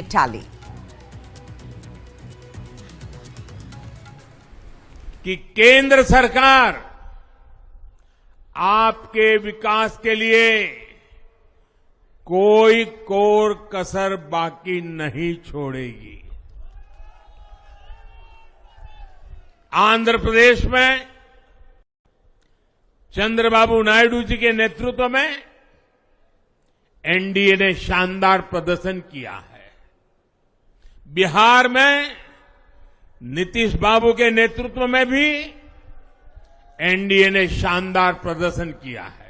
tally. कि केंद्र सरकार आपके विकास के लिए कोई कोर कसर बाकी नहीं छोड़ेगी। आंध्र प्रदेश में चंद्रबाबू नायडू जी के नेतृत्व में एनडीए ने शानदार प्रदर्शन किया है। बिहार में नीतीश बाबू के नेतृत्व में भी एनडीए ने शानदार प्रदर्शन किया है।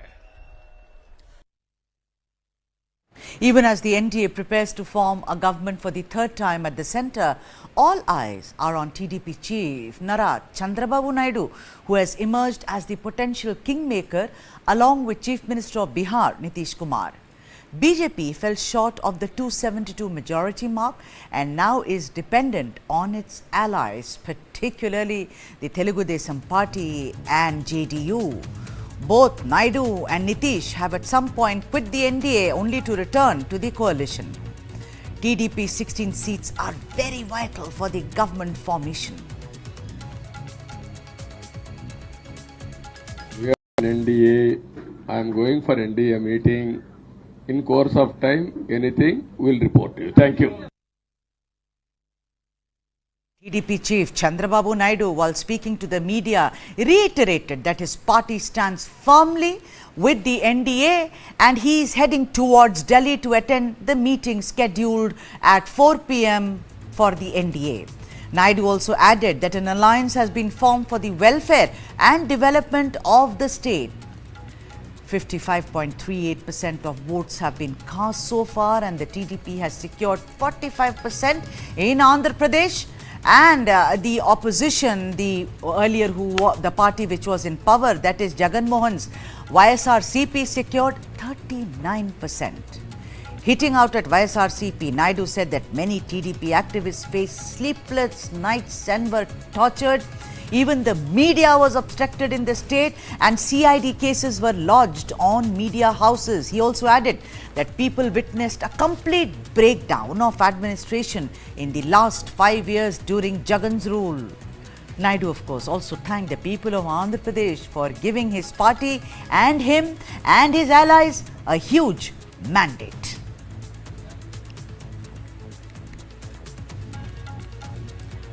Even as the NDA prepares to form a government for the third time at the centre, all eyes are on TDP chief Narendra Chandrababu Naidu, who has emerged as the potential kingmaker along with Chief Minister of Bihar Nitish Kumar. BJP fell short of the 272 majority mark and now is dependent on its allies, particularly the Telugu Desam Party and JDU. Both Naidu and Nitish have at some point quit the NDA only to return to the coalition. TDP's 16 seats are very vital for the government formation. We are in NDA. I am going for NDA meeting. In course of time, anything we'll report to you. Thank you. TDP chief Chandrababu Naidu, while speaking to the media, reiterated that his party stands firmly with the NDA and he is heading towards Delhi to attend the meeting scheduled at 4 p.m. for the NDA. Naidu also added that an alliance has been formed for the welfare and development of the state. 55.38% of votes have been cast so far and the TDP has secured 45% in Andhra Pradesh. And the opposition, the party which was in power, that is Jagan Mohan's YSRCP, secured 39%. Hitting out at YSRCP, Naidu said that many TDP activists faced sleepless nights and were tortured. Even the media was obstructed in the state and CID cases were lodged on media houses. He also added that people witnessed a complete breakdown of administration in the last 5 years during Jagan's rule. Naidu, of course, also thanked the people of Andhra Pradesh for giving his party and him and his allies a huge mandate.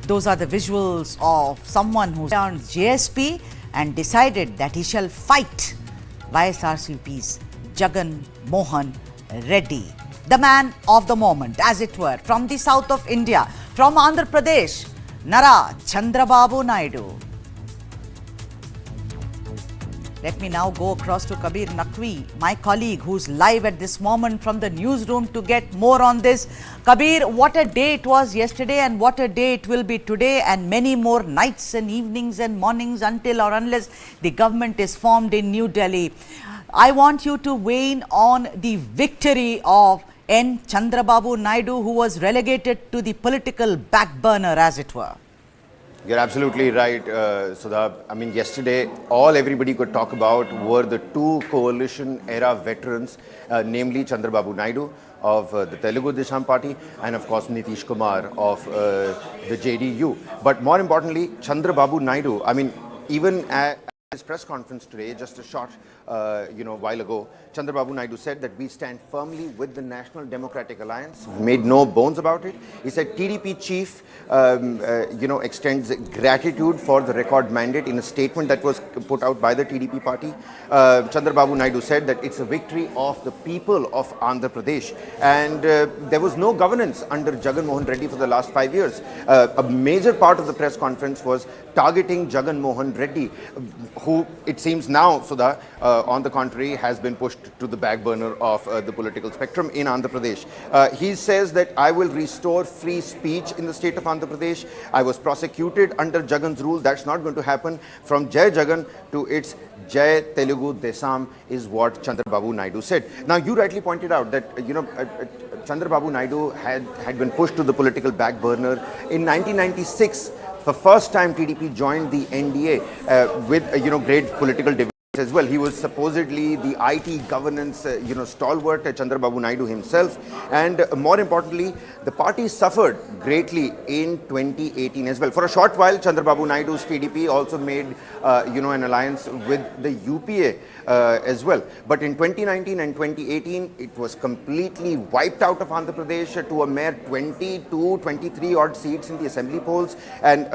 Those are the visuals of someone who turned JSP and decided that he shall fight YSRCP's Jagan Mohan Reddy, the man of the moment, as it were, from the south of India, from Andhra Pradesh, Narendra Chandrababu Naidu. Let me now go across to Kabir Naqvi, my colleague who's live at this moment from the newsroom to get more on this. Kabir, what a day it was yesterday and what a day it will be today and many more nights and evenings and mornings until or unless the government is formed in New Delhi. I want you to weigh in on the victory of N. Chandrababu Naidu, who was relegated to the political back burner, as it were. You're absolutely right, Sudha. I mean, yesterday, all everybody could talk about were the two coalition-era veterans, namely Chandrababu Naidu of the Telugu Desam Party and, of course, Nitish Kumar of the JDU. But more importantly, Chandrababu Naidu, I mean, even at his press conference today, just a short while ago, Chandrababu Naidu said that we stand firmly with the National Democratic Alliance, made no bones about it. He said TDP chief, extends gratitude for the record mandate in a statement that was put out by the TDP party. Chandrababu Naidu said that it's a victory of the people of Andhra Pradesh. And there was no governance under Jagan Mohan Reddy for the last 5 years. A major part of the press conference was targeting Jagan Mohan Reddy, who it seems now, Sudha, on the contrary, has been pushed to the back burner of the political spectrum in Andhra Pradesh. He says that I will restore free speech in the state of Andhra Pradesh. I was prosecuted under Jagan's rule. That's not going to happen. From Jai Jagan to its Jai Telugu Desam is what Chandrababu Naidu said. Now, you rightly pointed out that, Chandrababu Naidu had been pushed to the political back burner in 1996. For the first time, TDP joined the NDA with great political division. as well. He was supposedly the IT governance, stalwart, Chandrababu Naidu himself. And more importantly, the party suffered greatly in 2018 as well. For a short while, Chandrababu Naidu's TDP also made, an alliance with the UPA as well. But in 2019 and 2018, it was completely wiped out of Andhra Pradesh to a mere 22, 23 odd seats in the assembly polls, and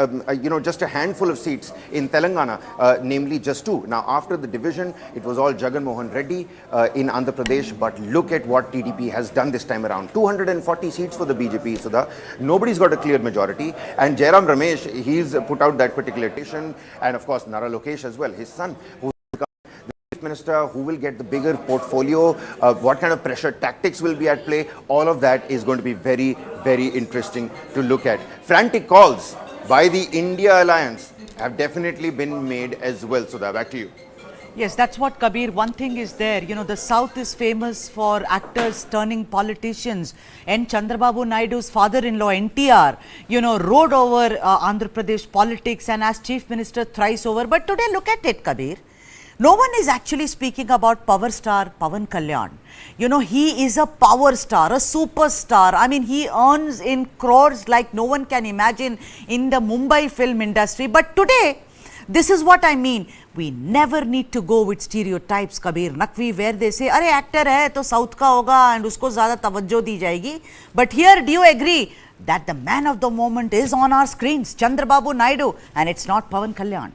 just a handful of seats in Telangana, namely just 2. Now, after the division, it was all Jagan Mohan Reddy in Andhra Pradesh, but look at what TDP has done this time around. 240 seats for the BJP, Sudha. Nobody's got a clear majority, and Jairam Ramesh, he's put out that particular petition, and of course Nara Lokesh as well, his son, who Minister, who will get the bigger portfolio, what kind of pressure tactics will be at play. All of that is going to be very, very interesting to look at. Frantic calls by the India Alliance have definitely been made as well. Sudha, back to you. Yes, that's what, Kabir. One thing is there, the South is famous for actors turning politicians, and Chandrababu Naidu's father-in-law, NTR, rode over Andhra Pradesh politics and as Chief Minister thrice over. But today, look at it, Kabir. No one is actually speaking about power star Pawan Kalyan. He is a power star, a superstar. I mean, he earns in crores like no one can imagine in the Mumbai film industry. But today, this is what I mean. We never need to go with stereotypes, Kabir Nakvi, where they say, "Arey actor hai, to South ka hoga, and usko zyada tawajjo di jayegi." But here, do you agree that the man of the moment is on our screens, Chandrababu Naidu, and it's not Pawan Kalyan?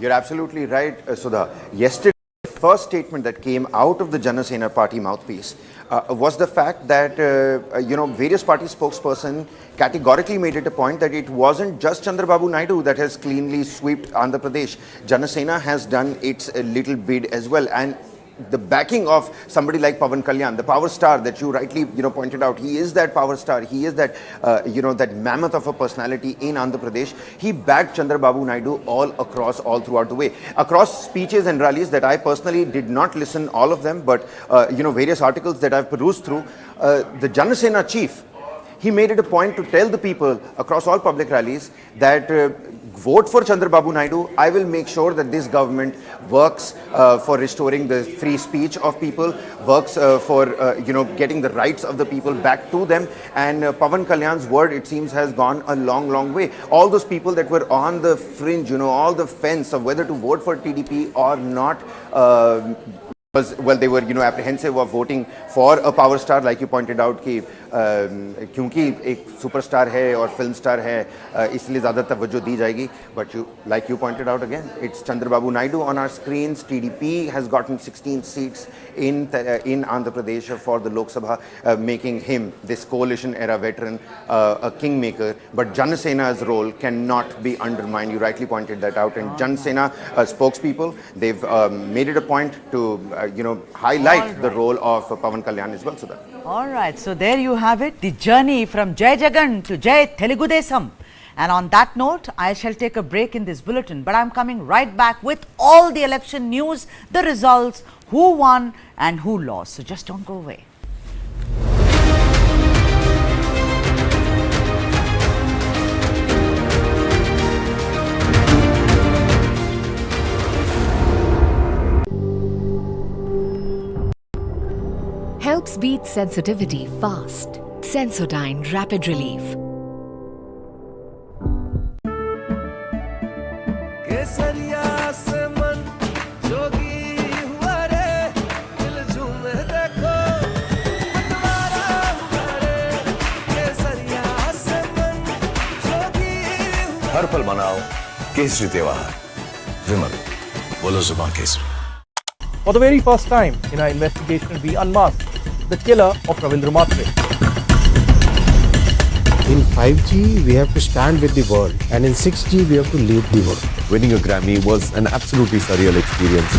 You're absolutely right, Sudha. Yesterday, the first statement that came out of the Jana Sena party mouthpiece was the fact that, various party spokesperson categorically made it a point that it wasn't just Chandrababu Naidu that has cleanly swept Andhra Pradesh. Jana Sena has done its little bid as well. And the backing of somebody like Pawan Kalyan, the power star that you rightly pointed out, he is that power star, he is that that mammoth of a personality in Andhra Pradesh. He backed Chandrababu Naidu all throughout the way, across speeches and rallies that I personally did not listen all of them, but various articles that I've perused through. The Jana Sena chief, he made it a point to tell the people across all public rallies that vote for Chandrababu Naidu. I will make sure that this government works for restoring the free speech of people, works for getting the rights of the people back to them. And Pawan Kalyan's word, it seems, has gone a long, long way. All those people that were on the fringe, all the fence of whether to vote for TDP or not, they were apprehensive of voting for a power star, like you pointed out, कि क्योंकि एक superstar है और film star है, इसलिए ज़्यादा तवज्जो दी जाएगी. But like you pointed out again, it's Chandrababu Naidu on our screens. TDP has gotten 16 seats in Andhra Pradesh for the Lok Sabha, making him, this coalition era veteran, a kingmaker. But Jana Sena's role cannot be undermined. You rightly pointed that out. And Jana Sena spokespeople, they've made it a point to highlight the role of Pawan Kalyan as well. So that. All right, so there you have it, the journey from Jai Jagan to Jai Telugu Desam. And on that note, I shall take a break in this bulletin, but I'm coming right back with all the election news, the results, who won and who lost. So just don't go away. Helps beat sensitivity fast. Sensodyne Rapid Relief. हर पल मनाओ केसरी त्योहार. विमल, बोलो जुबान Kesari. For the very first time in our investigation, we unmasked the killer of Ravindra Matre. In 5G, we have to stand with the world, and in 6G, we have to lead the world. Winning a Grammy was an absolutely surreal experience.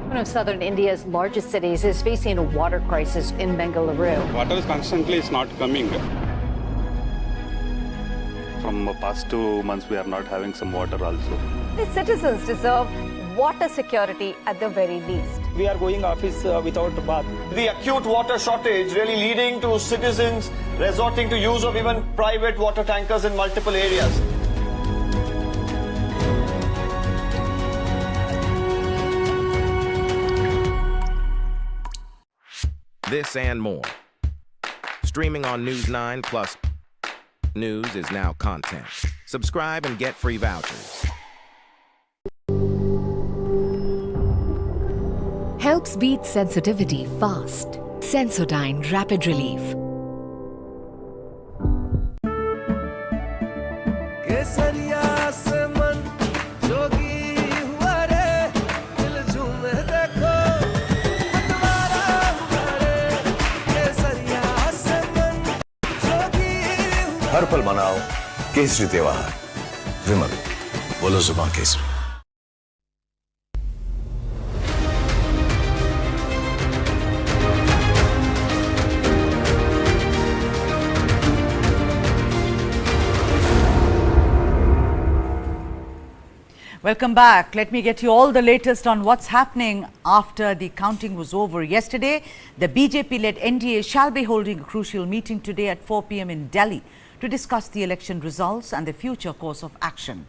One of southern India's largest cities is facing a water crisis in Bengaluru. Water is constantly not coming. From the past 2 months, we are not having some water also. The citizens deserve water security at the very least. we are going office without bath. The acute water shortage really leading to citizens resorting to use of even private water tankers in multiple areas. This and more. Streaming on News9 Plus. News is now content. Subscribe and get free vouchers. Helps beat sensitivity fast. Sensodyne Rapid Relief. हर पल मनाओ केसरी त्योहार विमल बोलो जुबान Kesari. Welcome back. Let me get you all the latest on what's happening after the counting was over yesterday. The BJP-led NDA shall be holding a crucial meeting today at 4 p.m. in Delhi to discuss the election results and the future course of action.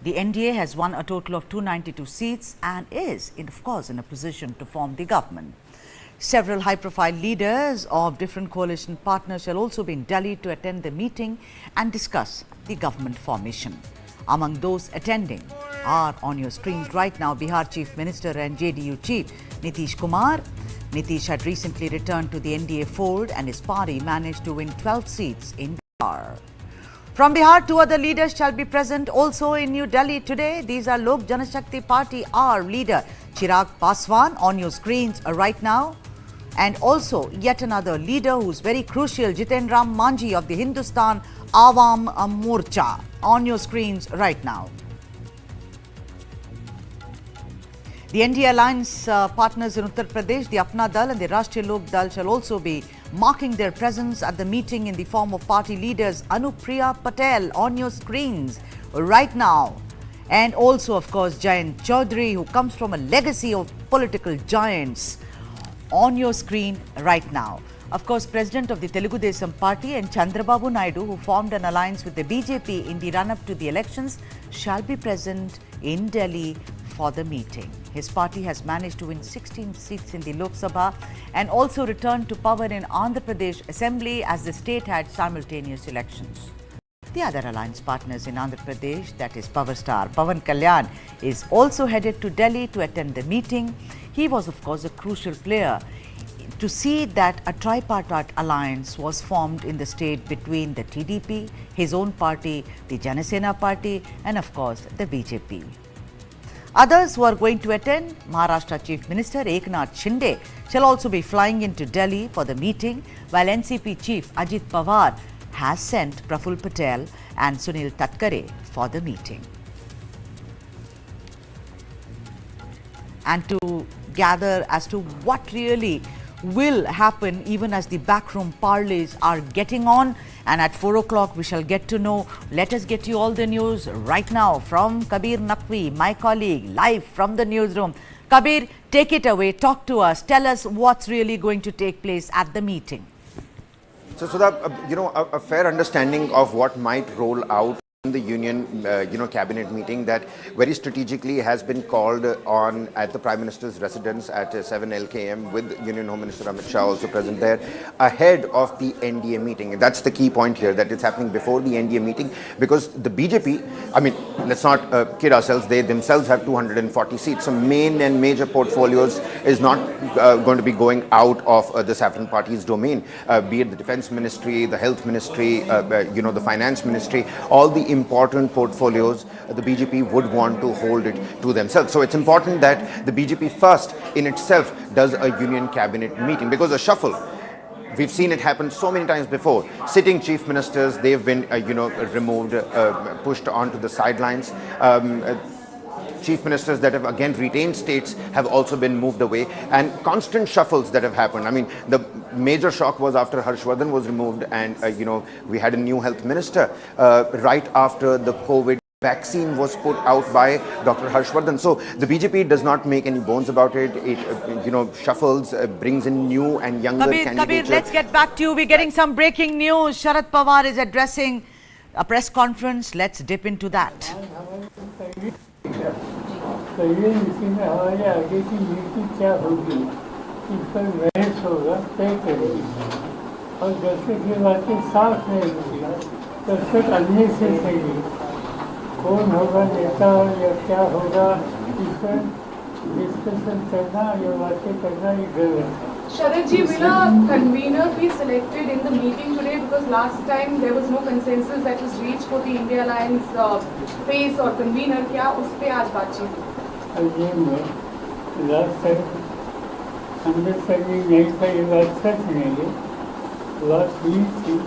The NDA has won a total of 292 seats and is, of course, in a position to form the government. Several high-profile leaders of different coalition partners shall also be in Delhi to attend the meeting and discuss the government formation. Among those attending are on your screens right now Bihar Chief Minister and JDU Chief Nitish Kumar. Nitish had recently returned to the NDA fold and his party managed to win 12 seats in Bihar. From Bihar, two other leaders shall be present also in New Delhi today. These are Lok Janashakti Party R leader Chirag Paswan on your screens right now, and also yet another leader who's very crucial, Jiten Ram Manjhi of the Hindustan Awam Morcha on your screens right now. The NDA alliance partners in Uttar Pradesh, the Apna Dal and the Rashtriya Lok Dal shall also be marking their presence at the meeting in the form of party leaders Anupriya Patel on your screens right now. And also, of course, Jayant Chaudhary, who comes from a legacy of political giants, on your screen right now. Of course, President of the Telugu Desam Party and Chandrababu Naidu, who formed an alliance with the BJP in the run-up to the elections, shall be present in Delhi for the meeting. His party has managed to win 16 seats in the Lok Sabha and also returned to power in Andhra Pradesh Assembly as the state had simultaneous elections. The other alliance partners in Andhra Pradesh, that is Power Star Pawan Kalyan, is also headed to Delhi to attend the meeting. He was, of course, a crucial player to see that a tripartite alliance was formed in the state between the TDP, his own party, the Janasena party, and of course the BJP. Others who are going to attend, Maharashtra Chief Minister Eknath Shinde shall also be flying into Delhi for the meeting, while NCP Chief Ajit Pawar has sent Praful Patel and Sunil Tatkare for the meeting. And to gather as to what really will happen even as the backroom parleys are getting on, and at 4 o'clock we shall get to know. Let us get you all the news right now from Kabir Naqvi, my colleague, live from the newsroom. Kabir, take it away, talk to us, tell us what's really going to take place at the meeting. So, Sudha, a fair understanding of what might roll out in the union, cabinet meeting that very strategically has been called on at the Prime Minister's residence at 7 LKM with Union Home Minister Amit Shah also present there ahead of the NDA meeting. And that's the key point here, that it's happening before the NDA meeting because the BJP, I mean, let's not kid ourselves, they themselves have 240 seats. So main and major portfolios is not going to be going out of the Saffron Party's domain, be it the Defence Ministry, the Health Ministry, the Finance Ministry, all the important portfolios, the BJP would want to hold it to themselves. So it's important that the BJP first in itself does a union cabinet meeting, because a shuffle, we've seen it happen so many times before. Sitting chief ministers, they've been, removed, pushed onto the sidelines. Chief ministers that have again retained states have also been moved away, and constant shuffles that have happened. I mean, the major shock was after Harshvardhan was removed and, we had a new health minister right after the COVID vaccine was put out by Dr. Harshvardhan. So the BJP does not make any bones about it. It, shuffles, brings in new and younger candidates. Kabir, let's get back to you. We're getting some breaking news. Sharad Pawar is addressing a press conference. Let's dip into that. कौन होगा नेता या क्या होगा इस पर discussion करना या बातें करना ये गलत है. Sharad ji, will a convener be selected in the meeting today? Because last time there was no consensus that was reached for the India Alliance phase or convener. क्या उस पे आज बातचीत? ये मैं लास्ट टाइम अंडरस्टैंडिंग नहीं था, ये बात सच नहीं है. बात हुई थी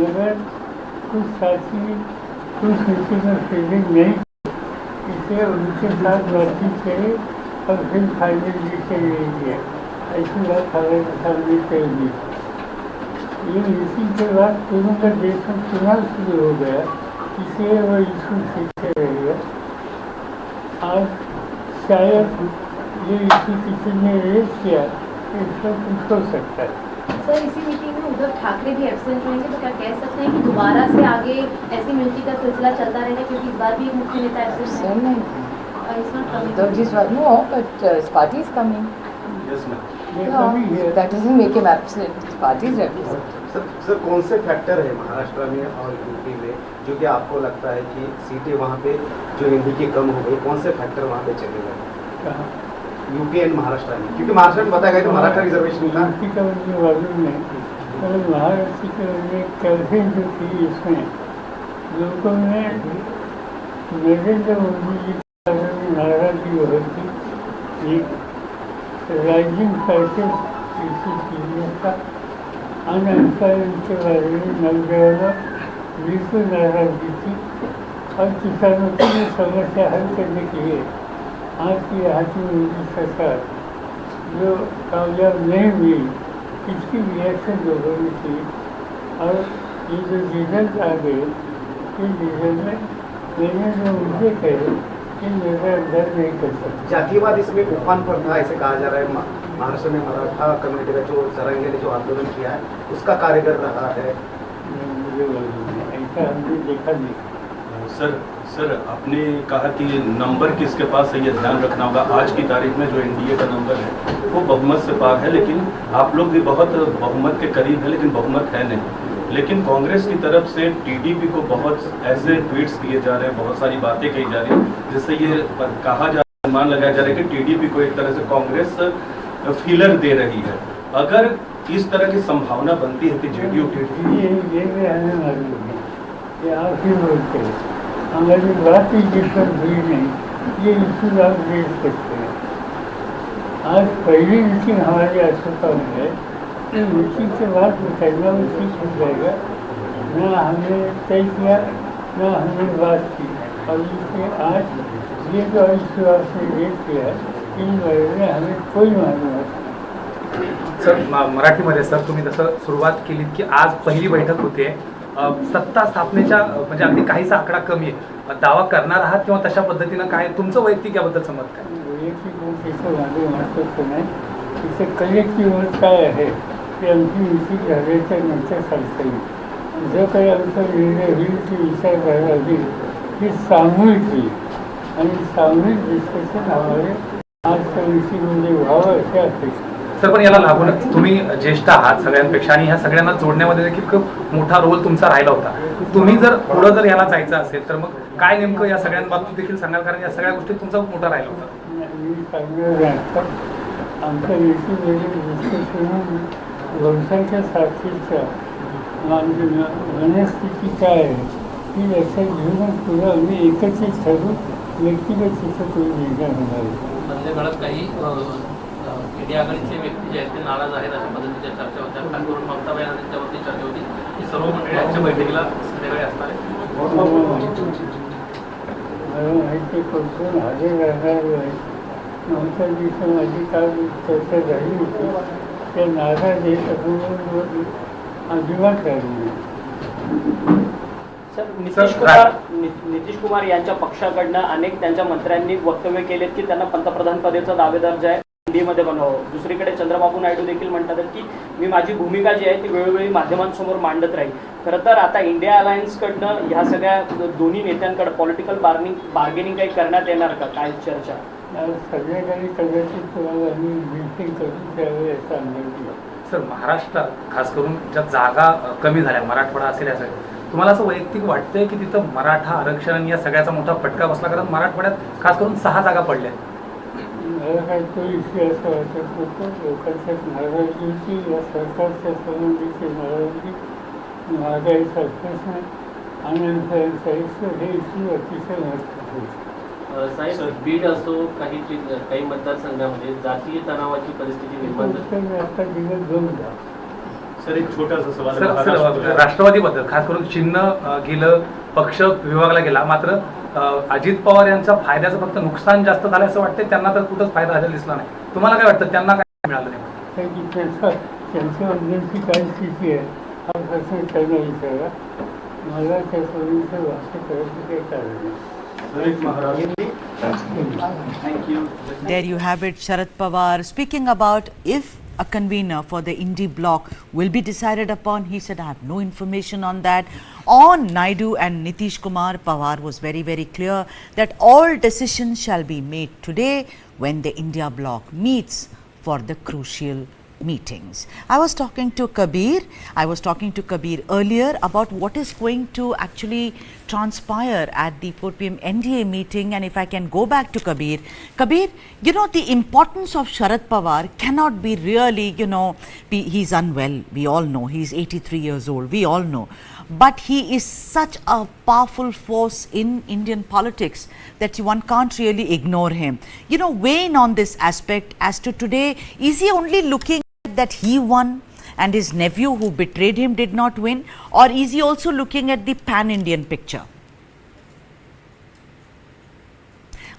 मगर कुछ साथी कुछ किसी में फीलिंग नहीं, इसे उनके साथ बातचीत करे और फिर फाइनल डिसीजन लेंगे. ऐसी बात हमारे सामने कही दी. ये इसी के बाद तुरंत देश में चुनाव शुरू हो गया, इसलिए वो इशू सीखते रहेगा. आज शायद ये इशू किसी ने रेज किया, इस पर कुछ हो सकता है. सर, इसी मीटिंग में उद्धव ठाकरे भी एब्सेंट रहेंगे, तो क्या कह सकते हैं कि दोबारा से आगे ऐसी मिलती का सिलसिला चलता रहेगा, क्योंकि इस बार भी मुख्य नेता एब्सेंट है? Uddhav ji is no, but his party is coming. Yes, ma'am. No, that doesn't make him absent. His party is represented. Sir कौन से फैक्टर है महाराष्ट्र में और यूपी में जो कि आपको लगता है कि सीटें वहाँ पे जो हिंदी की कम हो गई, कौन से फैक्टर वहाँ पे चलेगा यूपी एंड महाराष्ट्र में? क्योंकि महाराष्ट्र में बताया गया तो महाराष्ट्र रिजर्वेशन था. यूपी का मुझे मालूम नहीं, और महाराष्ट्र के कैसे जो थी इसमें लोगों ने नरेंद्र मोदी जी नाराजगी हो थी. एक राइजिंग प्राइसेस इसी चीज़ों का अनएम्प्लॉयमेंट के बारे में नौजवानों बिल्कुल नाराजगी थी. और किसानों की भी समस्या हल करने के लिए आज की हाथी मोदी सरकार जो कामयाब नहीं हुई, इसकी रिएक्शन लोगों ने की. और ये जो रिजल्ट आ गए, इस रिजल्ट में मैंने जो मुझे कहे कि मेरा अंदर नहीं कर सकते. जातिवाद इसमें उफान पर था ऐसे कहा जा रहा है. महाराष्ट्र में मराठा कम्युनिटी का जो जरंगे ने जो आंदोलन किया है उसका कार्यकर रहा है. मुझे ऐसा हमने देखा नहीं. सर आपने कहा कि नंबर किसके पास है ये ध्यान रखना होगा. आज की तारीख में जो एनडीए का नंबर है वो बहुमत से पार है, लेकिन आप लोग भी बहुत बहुमत के करीब है, लेकिन बहुमत है नहीं. लेकिन कांग्रेस की तरफ से टीडीपी को बहुत ऐसे ट्वीट्स दिए जा रहे हैं, बहुत सारी बातें कही जा रही हैं, जिससे ये कहा जा अनुमान लगाया जा रहा है कि टीडीपी को एक तरह से कांग्रेस फीलर दे रही है. अगर इस तरह की संभावना बनती है कि जेडीयू हमारी बात ही डिफरेंट हुई नहीं, ये इशू आप रेज करते हैं. आज पहली मीटिंग हमारी अशोका में है, मीटिंग के बाद कहना वो ठीक हो जाएगा. न हमने तय किया न हमने बात की, और इसलिए आज ये जो इशू आपने रेज किया है इन बारे में हमें कोई मालूम नहीं. सर मराठीमध्ये सर तुम्ही जसं सुरुवात केली की आज पहिली बैठक होते, सत्ता स्थापनेच्या म्हणजे अगदी काहीसा आकडा कमी आहे, दावा करणार आहात किंवा तशा पद्धतीनं काय तुमचं वैयक्तिक याबद्दल मत काय? वैयक्तिक माझं महत्त्वाचं नाही, तिथे कलेक्टिव्ह मत काय आहे ते आमची मीटिंग झाल्याच्या नंतर सांगता येईल. जो काही आमचा निर्णय होईल ते विचार करायला होईल ही सामूहिक होईल, आणि सामूहिक डिस्कशन हमारे आजच्या मीटिंगमध्ये व्हावं अशी अपेक्षा. सर पण याला लागूनच तुम्ही ज्येष्ठ आहात सगळ्यांपेक्षा, आणि ह्या सगळ्यांना जोडण्यामध्ये देखील खूप मोठा रोल तुमचा राहिला होता. तुम्ही जर पुढं जर याला जायचं असेल तर मग काय नेमकं या सगळ्यांबाबतीत देखील सांगाल, कारण या सगळ्या गोष्टी तुमचा खूप मोठा राहिला होता. मी सांगणार आमच्या डिस्कशन बहुसंख्य साक्षीच्या मनस्थिती काय आहे ती लक्षात घेऊन पुढं आम्ही एकत्रित ठरवून व्यक्तिगत तिथं तुम्ही निर्णय होणार आहे. मधल्या काळात काही इंडिया आघाडीचे व्यक्ती जे आहेत ते नाराज आहेत अशा पद्धतीच्या चर्चा होत्या. खास करून ममता त्यांच्यावरती चर्चा होती की सर्व मंडळी आजच्या बैठकीला संध्याकाळी असणार आहे. माहिती करून हजर राहणार आहे. ममता जी माझी काल चर्चा झाली होती, त्या नाराज आहेत म्हणून अजिबात राहिली. सर नितीश कुमार यांच्या पक्षाकडनं अनेक त्यांच्या मंत्र्यांनी वक्तव्य केलेत की त्यांना पंतप्रधान पदाचा दावेदार जे आहे NDA मध्ये बनवावं. दुसरीकडे चंद्रबाबू नायडू देखील म्हणतात की मी माझी भूमिका जी आहे ती वेळोवेळी माध्यमांसमोर मांडत राहील. खरं तर आता इंडिया अलायन्स कडनं ह्या सगळ्या दोन्ही नेत्यांकडे पॉलिटिकल बार्गेनिंग काही करण्यात येणार का, काय चर्चा? सगळ्या काही कदाचित तुम्हाला आम्ही मीटिंग करून त्यावेळी याचा अंदाज. सर महाराष्ट्रात खास करून ज्या जागा कमी झाल्या मराठवाडा असेल यासाठी तुम्हाला असं वैयक्तिक वाटतंय की तिथं मराठा आरक्षण या सगळ्याचा मोठा फटका बसला, कारण मराठवाड्यात खास करून 6 जागा पडल्या. मला काही तो विषय असं वाटत होतं लोकांच्या नाराजगीची या सरकारच्या संबंधीची नाराजगी, महागाईचा प्रश्न आणि हे इश्यू अतिशय महत्त्वाचे. साहेब बीड असो काही मतदारसंघामध्ये जातीय तणावाची परिस्थिती निर्माण झाली. आता गेलं 2दा. सर एक छोटासा सवाल राष्ट्रवादीबद्दल खास करून चिन्ह गेलं, पक्ष विभागला गेला, मात्र अजित पवार यांचा फायद्याचं फक्त नुकसान जास्त झालं असं वाटतंय. त्यांना तर कुठंच फायदा झालेला दिसला नाही. तुम्हाला काय वाटतं त्यांना काय मिळालं नाही? त्यांच्या अंदरची काय स्थिती आहे हा प्रश्न त्यांना विचारा. मला त्या सोयीचं भाष्य करायचं काही कारण नाही. There you have it, Sharad Pawar speaking about if a convener for the Indy bloc will be decided upon. He said, I have no information on that. On Naidu and Nitish Kumar, Pawar was very, very clear that all decisions shall be made today when the India bloc meets for the crucial meetings. I was talking to Kabir earlier about what is going to actually transpire at the 4 p.m. NDA meeting, and if I can go back to Kabir, you know, the importance of Sharad Pawar cannot be really, you know, he's unwell, we all know, he's 83 years old, we all know, but he is such a powerful force in Indian politics that one can't really ignore him. You know, weighing on this aspect as to today, is he only looking that he won and his nephew who betrayed him did not win, or is he also looking at the pan-Indian picture?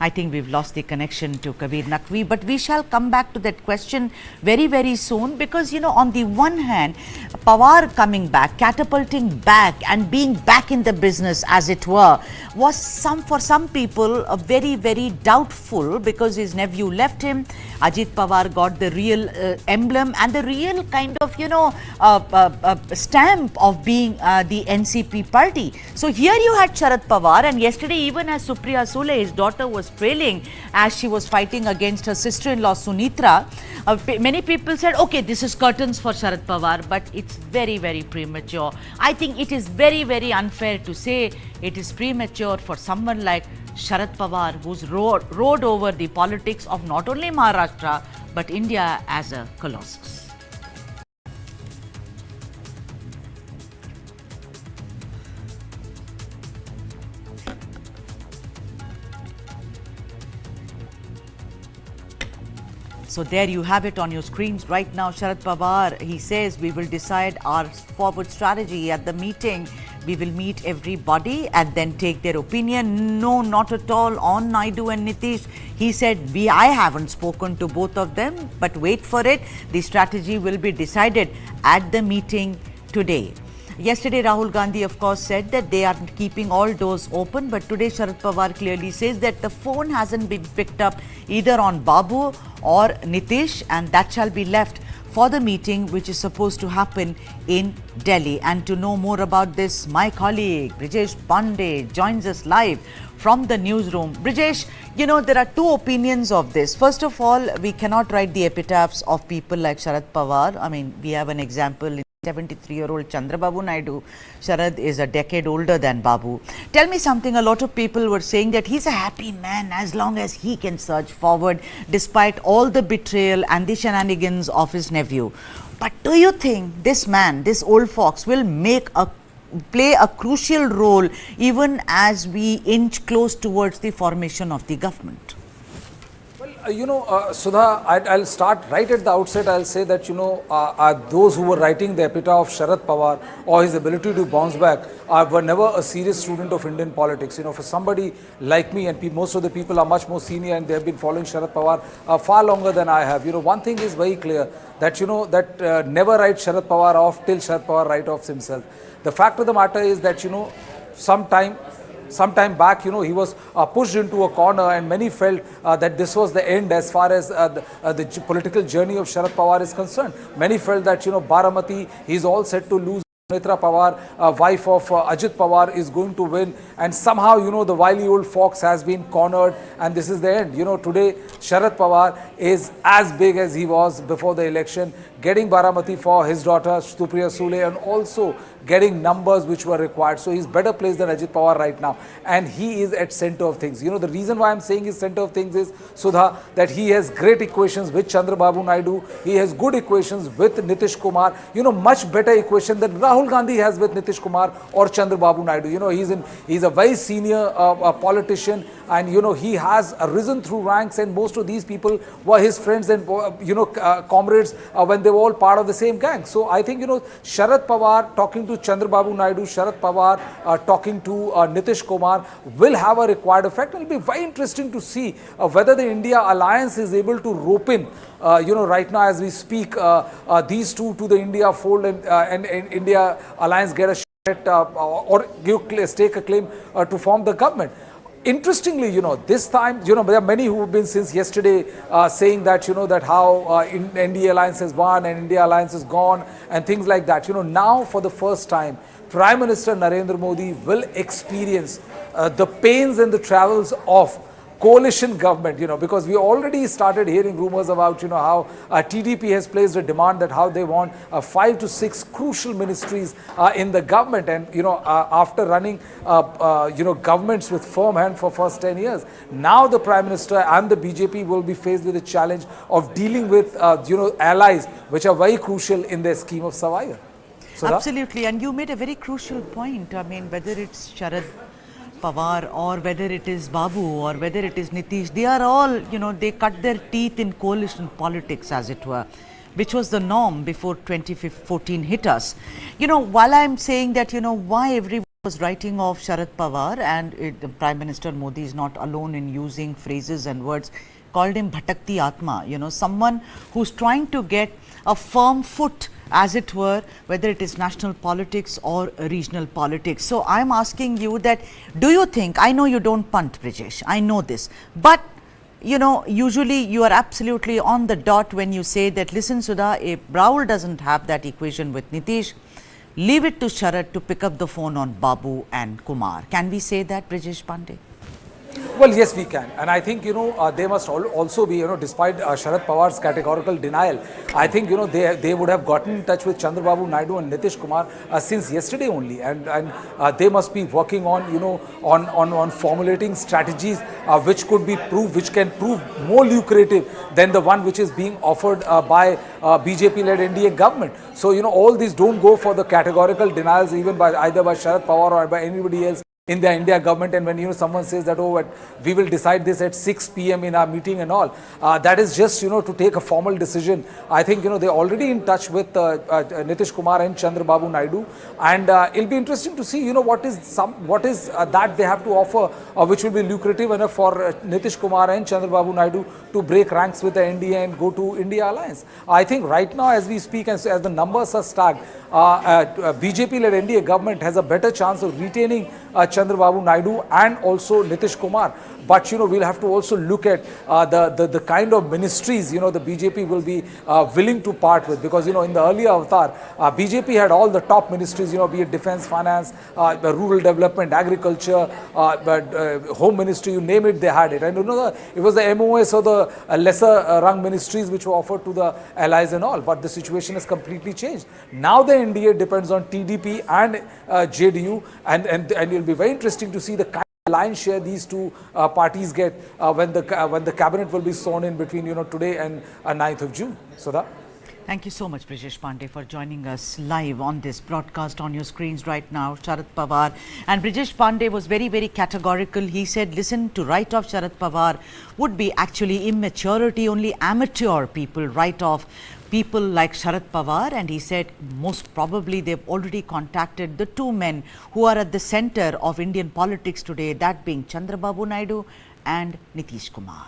I think we've lost the connection to Kabir Naqvi, but we shall come back to that question very, very soon, because, you know, on the one hand, Pawar coming back, catapulting back and being back in the business, as it were, was for some people very, very doubtful, because his nephew left him. Ajit Pawar got the real emblem and the real kind of, you know, stamp of being the NCP party. So here you had Sharad Pawar, and yesterday even as Supriya Sule, his daughter, was trailing as she was fighting against her sister-in-law Sunitra, many people said, okay, this is curtains for Sharad Pawar, but it's very, very premature. I think it is very, very unfair to say it is premature for someone like Sharad Pawar, who's rode over the politics of not only Maharashtra but India as a colossus. So there you have it on your screens right now. Sharad Pawar, he says we will decide our forward strategy at the meeting. We will meet everybody and then take their opinion. No, not at all on Naidu and Nitish. He said, I haven't spoken to both of them, but wait for it. The strategy will be decided at the meeting today. Yesterday, Rahul Gandhi, of course, said that they are keeping all doors open. But today, Sharad Pawar clearly says that the phone hasn't been picked up either on Babu or Nitish, and that shall be left for the meeting which is supposed to happen in Delhi. And to know more about this, my colleague Brijesh joins us live from the newsroom. Brijesh, you know, there are two opinions of this. First of all, we cannot write the epitaphs of people like Sharad Pawar. I mean, we have an example in 73-year-old Chandrababu Naidu. Sharad is a decade older than Babu. Tell me something, a lot of people were saying that he's a happy man as long as he can surge forward despite all the betrayal and the shenanigans of his nephew. But do you think this man, this old fox, will play a crucial role even as we inch close towards the formation of the government? You know, Sudha, I'll start right at the outset. I'll say that, you know, those who were writing the epitaph of Sharad Pawar or his ability to bounce back were never a serious student of Indian politics. You know, for somebody like me, and most of the people are much more senior and they have been following Sharad Pawar far longer than I have. You know, one thing is very clear, that, you know, that never write Sharad Pawar off till Sharad Pawar write off himself. The fact of the matter is that, you know, some time back, he was pushed into a corner, and many felt that this was the end as far as the political journey of Sharad Pawar is concerned. Many felt that, Baramati, he's all set to lose. Netra Pawar, wife of Ajit Pawar, is going to win, and somehow, the wily old fox has been cornered, and this is the end. Today Sharad Pawar is as big as he was before the election, getting Baramati for his daughter Supriya Sule, and also getting numbers which were required. So he's better placed than Ajit Pawar right now, and he is at center of things. The reason why I'm saying he's center of things is, Sudha, that he has great equations with Chandrababu Naidu. He has good equations with Nitish Kumar. Much better equation than Rahul Gandhi has with Nitish Kumar or Chandrababu Naidu. He's a very senior politician, and he has risen through ranks, and most of these people were his friends and comrades when they were all part of the same gang. So I think Sharad Pawar talking to Chandrababu Naidu, Sharad Pawar talking to Nitish Kumar will have a required effect. It will be very interesting to see whether the India alliance is able to rope in right now as we speak these two to the India fold, and India alliance get a shot or stake a claim to form the government. Interestingly, this time, there are many who have been since yesterday saying that, that how NDA alliance has won and India alliance is gone and things like that. Now for the first time, Prime Minister Narendra Modi will experience the pains and the travels of coalition government, because we already started hearing rumors about, how TDP has placed a demand that how they want 5 to 6 crucial ministries in the government. And, after running, governments with firm hand for first 10 years, now the Prime Minister and the BJP will be faced with the challenge of dealing with, allies which are very crucial in their scheme of survival. Absolutely. And you made a very crucial point. I mean, whether it's Sharad Pawar or whether it is Babu or whether it is Nitish, they are all, they cut their teeth in coalition politics, as it were, which was the norm before 2014 hit us. While I'm saying that, why everyone was writing off Sharad Pawar, and the Prime Minister Modi is not alone in using phrases and words, called him Bhatakti Atma, someone who's trying to get a firm foot, as it were, whether it is national politics or regional politics. So I'm asking you that, do you think, I know you don't punt, Brijesh, I know this, but usually you are absolutely on the dot when you say that, listen Sudha, if Rahul doesn't have that equation with Nitish, leave it to Sharad to pick up the phone on Babu and Kumar. Can we say that, Brijesh Pandey? Well, yes, we can. And I think, they must also be, despite Sharad Pawar's categorical denial, I think, they would have gotten in touch with Chandrababu Naidu and Nitish Kumar since yesterday only. And they must be working on, on formulating strategies which could be which can prove more lucrative than the one which is being offered by BJP-led NDA government. So, all these don't go for the categorical denials even by either by Sharad Pawar or by anybody else in the India government. And when someone says that, oh, we will decide this at 6 p.m. in our meeting and all, that is just to take a formal decision. I think they're already in touch with Nitish Kumar and Chandrababu Naidu, and it'll be interesting to see what is that they have to offer which will be lucrative enough for Nitish Kumar and Chandrababu Naidu to break ranks with the NDA and go to India alliance. I think right now as we speak, as the numbers are stacked, BJP-led NDA government has a better chance of retaining Chandrababu Naidu and also Nitish Kumar. But we'll have to also look at the kind of ministries the BJP will be willing to part with, because in the earlier avatar, BJP had all the top ministries, be it defense, finance, rural development, agriculture, home ministry, you name it, they had it. And it was the MOS or the lesser rung ministries which were offered to the allies and all. But the situation has completely changed. Now the NDA depends on TDP and JDU, and it'll be very interesting to see the kind of lion's share these two parties get when the cabinet will be sworn in between today and 9th of June. Sudha? Thank you so much, Brijesh Pandey, for joining us live on this broadcast on your screens right now. Sharad Pawar and Brijesh Pandey was very, very categorical. He said, listen, to write off Sharad Pawar would be actually immaturity. Only amateur people write off people like Sharad Pawar, and he said most probably they've already contacted the two men who are at the center of Indian politics today, that being Chandrababu Naidu and Nitish Kumar.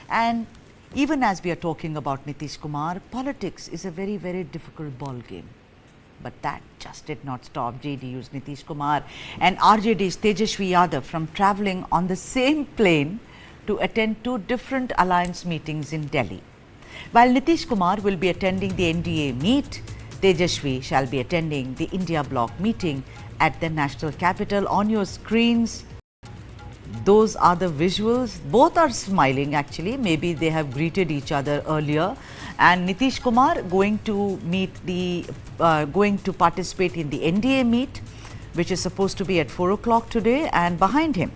And even as we are talking about Nitish Kumar, politics is a very, very difficult ball game. But that just did not stop JDU's Nitish Kumar and RJD's Tejashwi Yadav from travelling on the same plane to attend two different alliance meetings in Delhi. While Nitish Kumar will be attending the NDA meet, Tejashwi shall be attending the India Bloc meeting at the national capital. On your screens, those are the visuals. Both are smiling actually. Maybe they have greeted each other earlier. And Nitish Kumar going to participate in the NDA meet, which is supposed to be at 4 o'clock today. And behind him,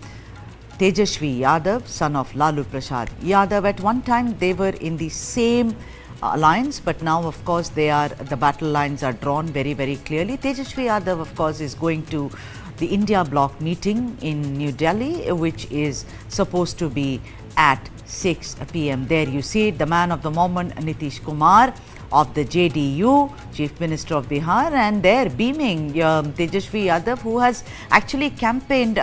Tejashwi Yadav, son of Lalu Prasad Yadav. At one time, they were in the same alliance, but now, of course, the battle lines are drawn very, very clearly. Tejashwi Yadav, of course, is going to the India Bloc meeting in New Delhi, which is supposed to be at 6 p.m. There you see it, the man of the moment, Nitish Kumar of the JDU, Chief Minister of Bihar, and there beaming Tejashwi Yadav, who has actually campaigned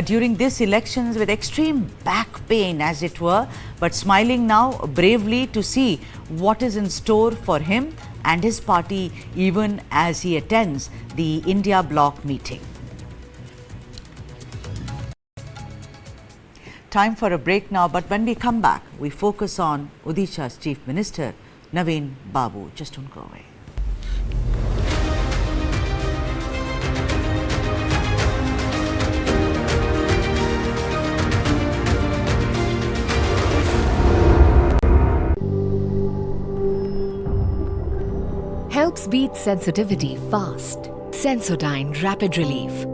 during this elections with extreme back pain, as it were, but smiling now bravely to see what is in store for him and his party even as he attends the India Bloc meeting. Time for a break now, but when we come back, we focus on Odisha's Chief Minister, Naveen Babu. Just don't go away. Helps beat sensitivity fast. Sensodyne Rapid Relief.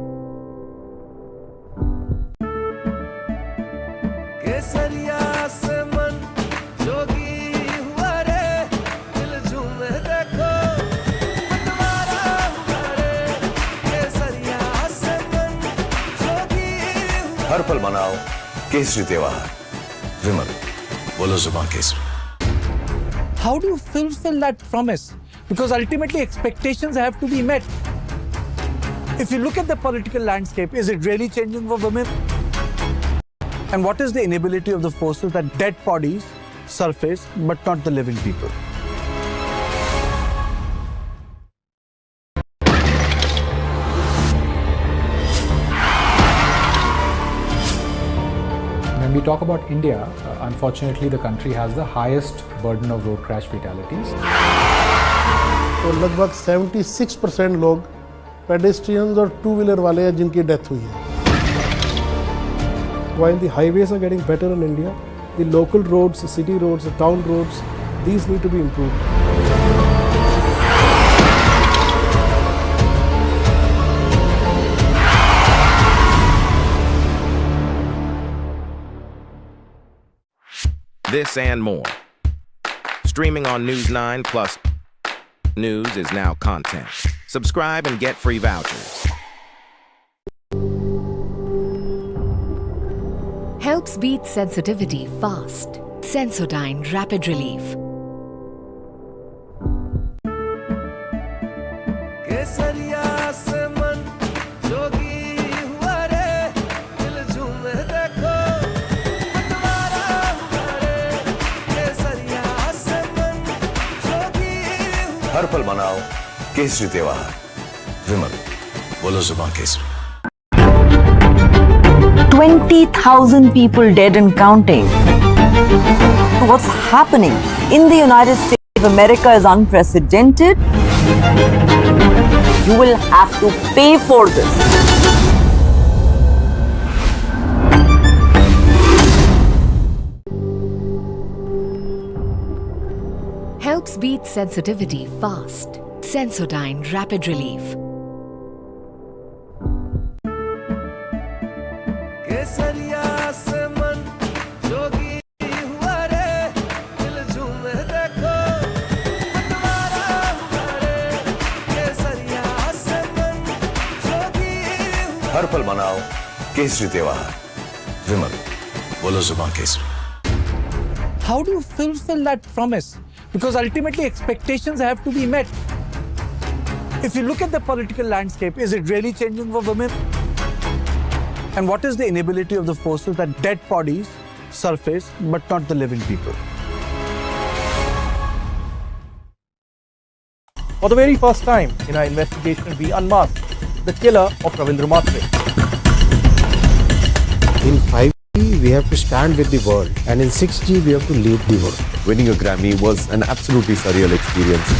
हर पल मनाओ केसरी त्योहार विमल बोलो जुबान Kesari. How do you fulfill that promise? Because ultimately expectations have to be met. If you look at the political landscape, is it really changing for women? And what is the inability of the forces that dead bodies surface but not the living people? When we talk about India, unfortunately the country has the highest burden of road crash fatalities. तो लगभग 76% लोग pedestrians और two-wheeler वाले हैं जिनकी death हुई है. While the highways are getting better in India, the local roads, the city roads, the town roads, these need to be improved. This and more. Streaming on News9 Plus. News is now content. Subscribe and get free vouchers. Helps beat sensitivity fast. Sensodyne Rapid Relief. हर पल मनाओ केसरी त्योहार विमल बोलो जुबान Kesari. 20,000 people dead and counting. What's happening in the United States of America is unprecedented. You will have to pay for this. Helps beat sensitivity fast. Sensodyne Rapid Relief. हर पल मनाओ केसरी त्योहार विमल बोलो जुबान Kesari. How do you fulfill that promise? Because ultimately expectations have to be met. If you look at the political landscape, is it really changing for women? And what is the inability of the forces that dead bodies surface but not the living people? For the very first time in our investigation, we unmasked the killer of Ravindra Matre. In 5G, we have to stand with the world, and in 6G, we have to lead the world. Winning a Grammy was an absolutely surreal experience.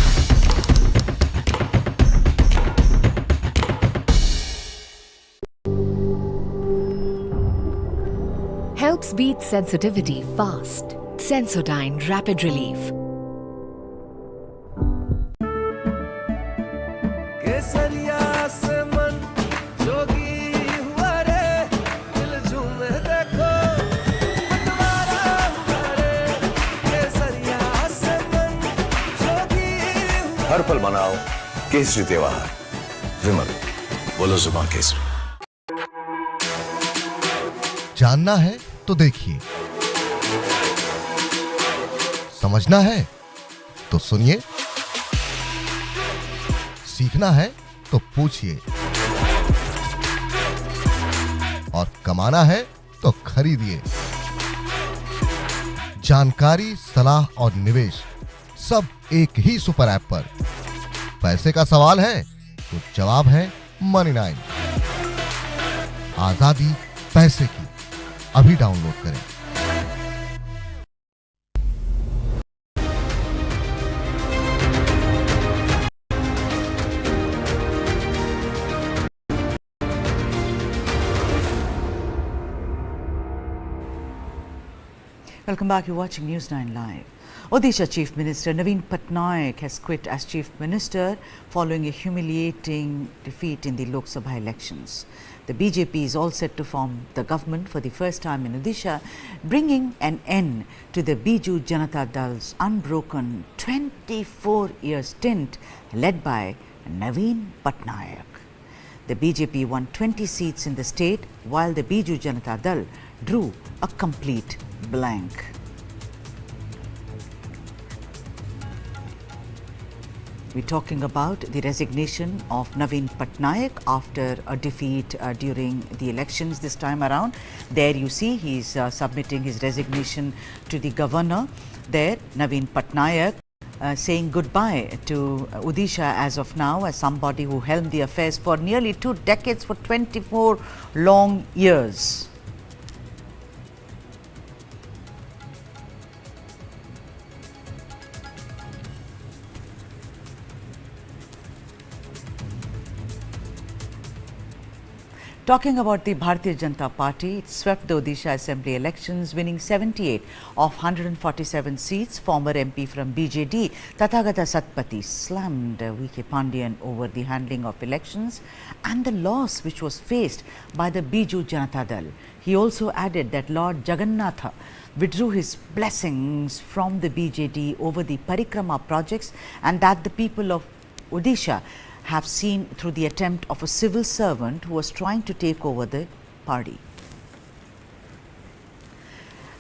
Helps beat sensitivity fast. Sensodyne Rapid Relief. हर पल मनाओ केसरी त्योहार। विमल, बोलो जुबान केसरी। जानना है तो देखिए, समझना है तो सुनिए, सीखना है तो पूछिए, और कमाना है तो खरीदिए। जानकारी, सलाह और निवेश सब एक ही सुपर ऐप पर। पैसे का सवाल है तो जवाब है Money9। आजादी पैसे की, अभी डाउनलोड करें। Welcome back. You're watching News9 Live. Odisha Chief Minister Naveen Patnaik has quit as Chief Minister following a humiliating defeat in the Lok Sabha elections. The BJP is all set to form the government for the first time in Odisha, bringing an end to the Biju Janata Dal's unbroken 24-year stint led by Naveen Patnaik. The BJP won 20 seats in the state, while the Biju Janata Dal drew a complete blank. We're talking about the resignation of Naveen Patnaik after a defeat during the elections this time around. There you see he's submitting his resignation to the governor. There, Naveen Patnaik saying goodbye to Odisha as of now, as somebody who helmed the affairs for nearly 2 decades, for 24 long years. Talking about the Bharatiya Janata Party, it swept the Odisha Assembly elections, winning 78 of 147 seats. Former MP from BJD, Tathagata Satpathy, slammed V.K. Pandian over the handling of elections and the loss which was faced by the Biju Janata Dal. He also added that Lord Jagannatha withdrew his blessings from the BJD over the Parikrama projects, and that the people of Odisha have seen through the attempt of a civil servant who was trying to take over the party.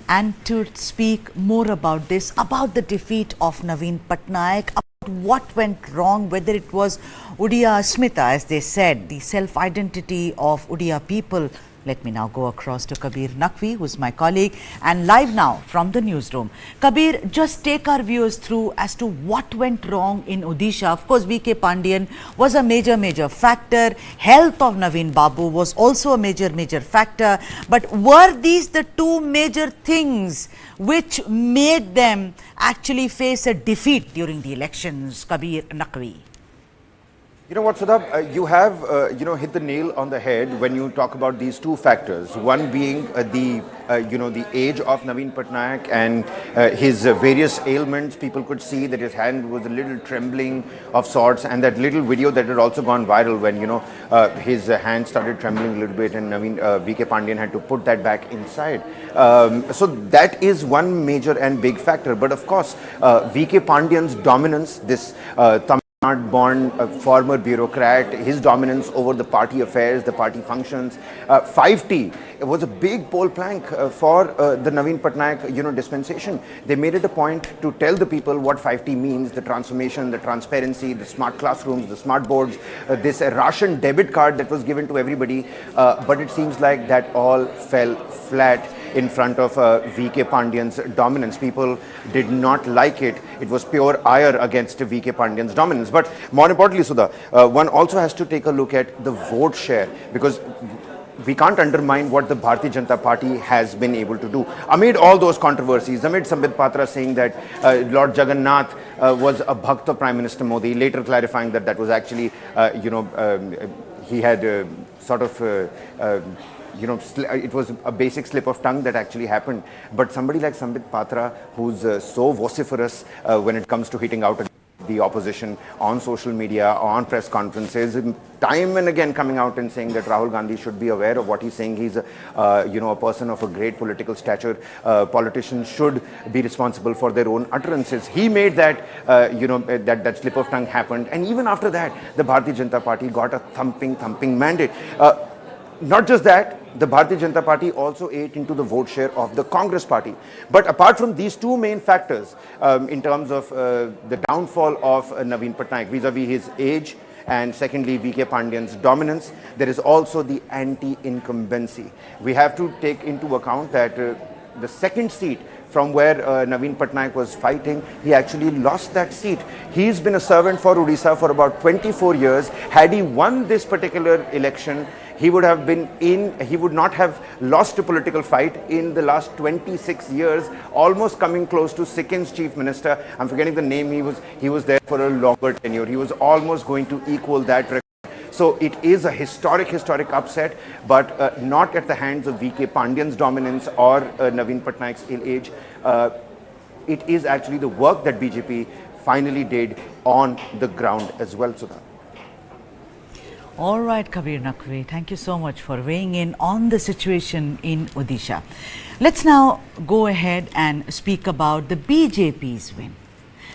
And to speak more about this, about the defeat of Naveen Patnaik, about what went wrong, whether it was Odia Asmita, as they said, the self-identity of Odia people. Let me now go across to Kabir Naqvi, who's my colleague, and live now from the newsroom. Kabir, just take our viewers through as to what went wrong in Odisha. Of course, V.K. Pandian was a major factor. Health of Naveen Babu was also a major factor. But were these the two major things which made them actually face a defeat during the elections, Kabir Naqvi? You know what, Sudha, you have, hit the nail on the head when you talk about these two factors. One being the age of Naveen Patnaik and his various ailments. People could see that his hand was a little trembling of sorts, and that little video that had also gone viral when, his hand started trembling a little bit, and V.K. Pandian had to put that back inside. So that is one major and big factor. But of course, V.K. Pandian's dominance, this born former bureaucrat, his dominance over the party affairs, the party functions. 5T was a big poll plank for the Naveen Patnaik, dispensation. They made it a point to tell the people what 5T means, the transformation, the transparency, the smart classrooms, the smart boards, this ration debit card that was given to everybody. But it seems like that all fell flat. in front of VK Pandyan's dominance. People did not like it. It was pure ire against VK Pandyan's dominance. But more importantly, Sudha, one also has to take a look at the vote share, because we can't undermine what the Bharatiya Janata Party has been able to do. Amid all those controversies, amid Sambit Patra saying that Lord Jagannath was a Bhakt of Prime Minister Modi, later clarifying that that was actually, he had sort of, it was a basic slip of tongue that actually happened. But somebody like Sambit Patra, who's so vociferous when it comes to hitting out the opposition on social media, on press conferences, time and again coming out and saying that Rahul Gandhi should be aware of what he's saying. He's a person of a great political stature. Politicians should be responsible for their own utterances. He made that, that slip of tongue happened. And even after that, the Bharatiya Janata Party got a thumping mandate. Not just that, the Bharatiya Janata Party also ate into the vote share of the Congress Party. But apart from these two main factors, in terms of the downfall of Naveen Patnaik vis-a-vis his age, and secondly VK Pandyan's dominance, there is also the anti-incumbency. We have to take into account that the second seat from where Naveen Patnaik was fighting, he actually lost that seat. He's been a servant for Odisha for about 24 years. Had he won this particular election, he would not have lost a political fight in the last 26 years, almost coming close to Sikkim's chief minister. I'm forgetting the name. He was there for a longer tenure. He was almost going to equal that record. So it is a historic upset, but not at the hands of VK Pandyan's dominance or Naveen Patnaik's ill age. It is actually the work that BJP finally did on the ground as well, Sudha. All right, Kabir Naqvi, thank you so much for weighing in on the situation in Odisha. Let's now go ahead and speak about the BJP's win.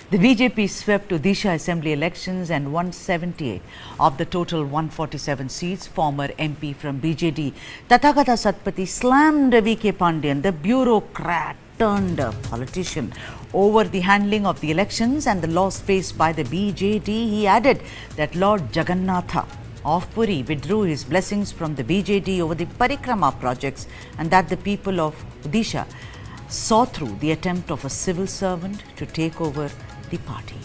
The BJP swept Odisha Assembly elections and won 78 of the total 147 seats. Former MP from BJD, Tathagata Satpathy, slammed VK Pandyan, the bureaucrat turned politician, over the handling of the elections and the loss faced by the BJD. He added that Lord Jagannatha of Puri withdrew his blessings from the BJD over the Parikrama projects, and that the people of Odisha saw through the attempt of a civil servant to take over the party.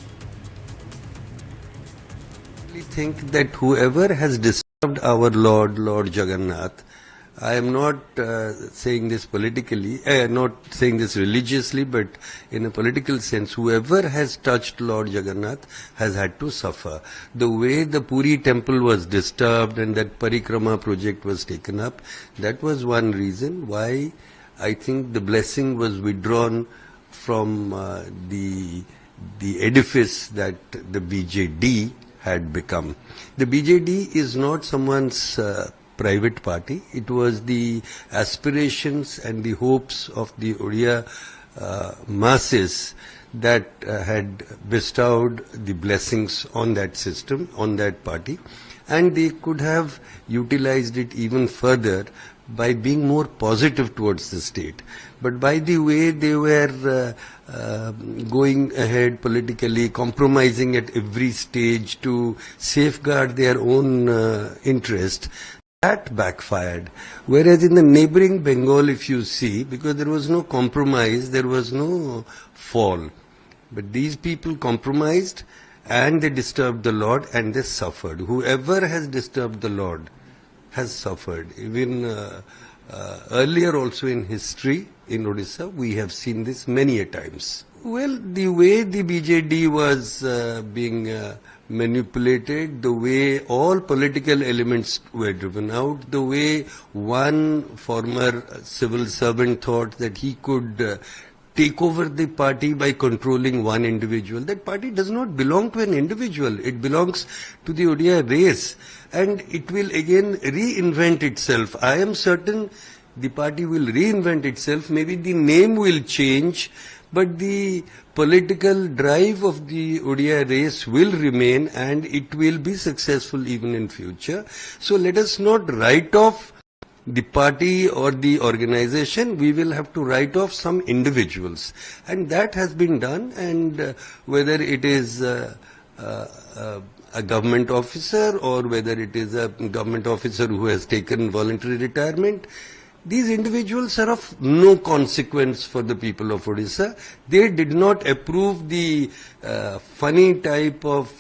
I think that whoever has disturbed our Lord Jagannath, I am not saying this politically, not saying this religiously, but in a political sense, whoever has touched Lord Jagannath has had to suffer. The way the Puri temple was disturbed and that Parikrama project was taken up, that was one reason why I think the blessing was withdrawn from the edifice that the BJD had become. The BJD is not someone's private party. It was the aspirations and the hopes of the Odia masses that had bestowed the blessings on that system, on that party, and they could have utilized it even further by being more positive towards the state. But by the way they were going ahead politically, compromising at every stage to safeguard their own interest, that backfired. Whereas in the neighboring Bengal, if you see, because there was no compromise, there was no fall. But these people compromised and they disturbed the Lord and they suffered. Whoever has disturbed the Lord has suffered. Even earlier also in history in Odisha, we have seen this many a times. Well, the way the BJD was being manipulated, the way all political elements were driven out, the way one former civil servant thought that he could take over the party by controlling one individual. That party does not belong to an individual. It belongs to the Odia race, and it will again reinvent itself. I am certain the party will reinvent itself. Maybe the name will change, but the political drive of the Odia race will remain, and it will be successful even in future. So let us not write off the party or the organization. We will have to write off some individuals, and that has been done. And whether it is a government officer or whether it is a government officer who has taken voluntary retirement, these individuals are of no consequence for the people of Odisha. They did not approve the funny type of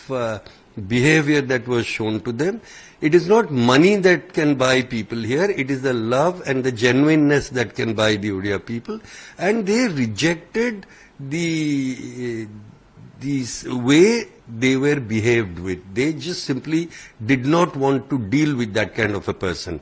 behavior that was shown to them. It is not money that can buy people here, it is the love and the genuineness that can buy the Odia people. And they rejected the way they were behaved with. They just simply did not want to deal with that kind of a person.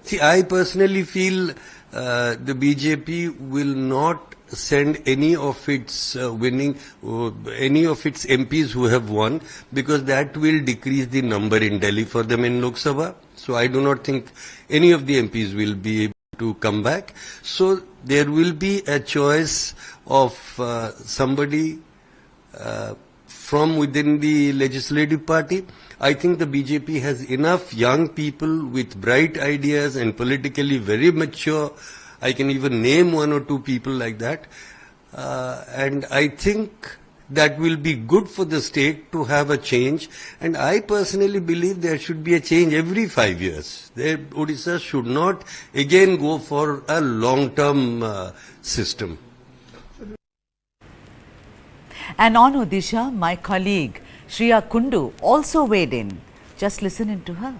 See, I personally feel the BJP will not send any of its any of its MPs who have won, because that will decrease the number in Delhi for them in Lok Sabha. So I do not think any of the MPs will be able to come back. So there will be a choice of somebody from within the legislative party. I think the BJP has enough young people with bright ideas and politically very mature. I can even name one or two people like that. And I think that will be good for the state to have a change. And I personally believe there should be a change every 5 years. Odisha should not again go for a long-term system. And on Odisha, my colleague Shriya Kundu also weighed in. Just listen in to her.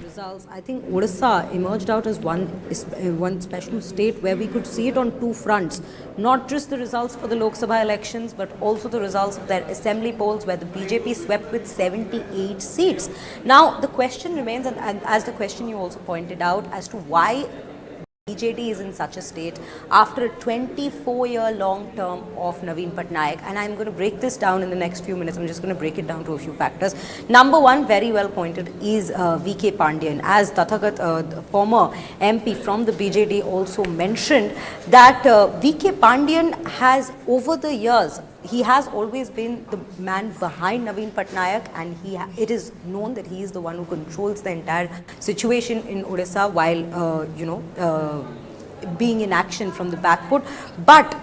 Results, I think Odisha emerged out as one special state where we could see it on two fronts. Not just the results for the Lok Sabha elections, but also the results of their assembly polls where the BJP swept with 78 seats. Now, the question remains, and as the question you also pointed out, as to why BJD is in such a state after a 24-year long term of Naveen Patnaik. And I'm going to break this down in the next few minutes. I'm just going to break it down to a few factors. Number one, very well pointed, is VK Pandian. As Tathagata, former MP from the BJD, also mentioned that VK Pandian has, over the years, he has always been the man behind Naveen Patnaik, and it is known that he is the one who controls the entire situation in Odisha while, being in action from the back foot. But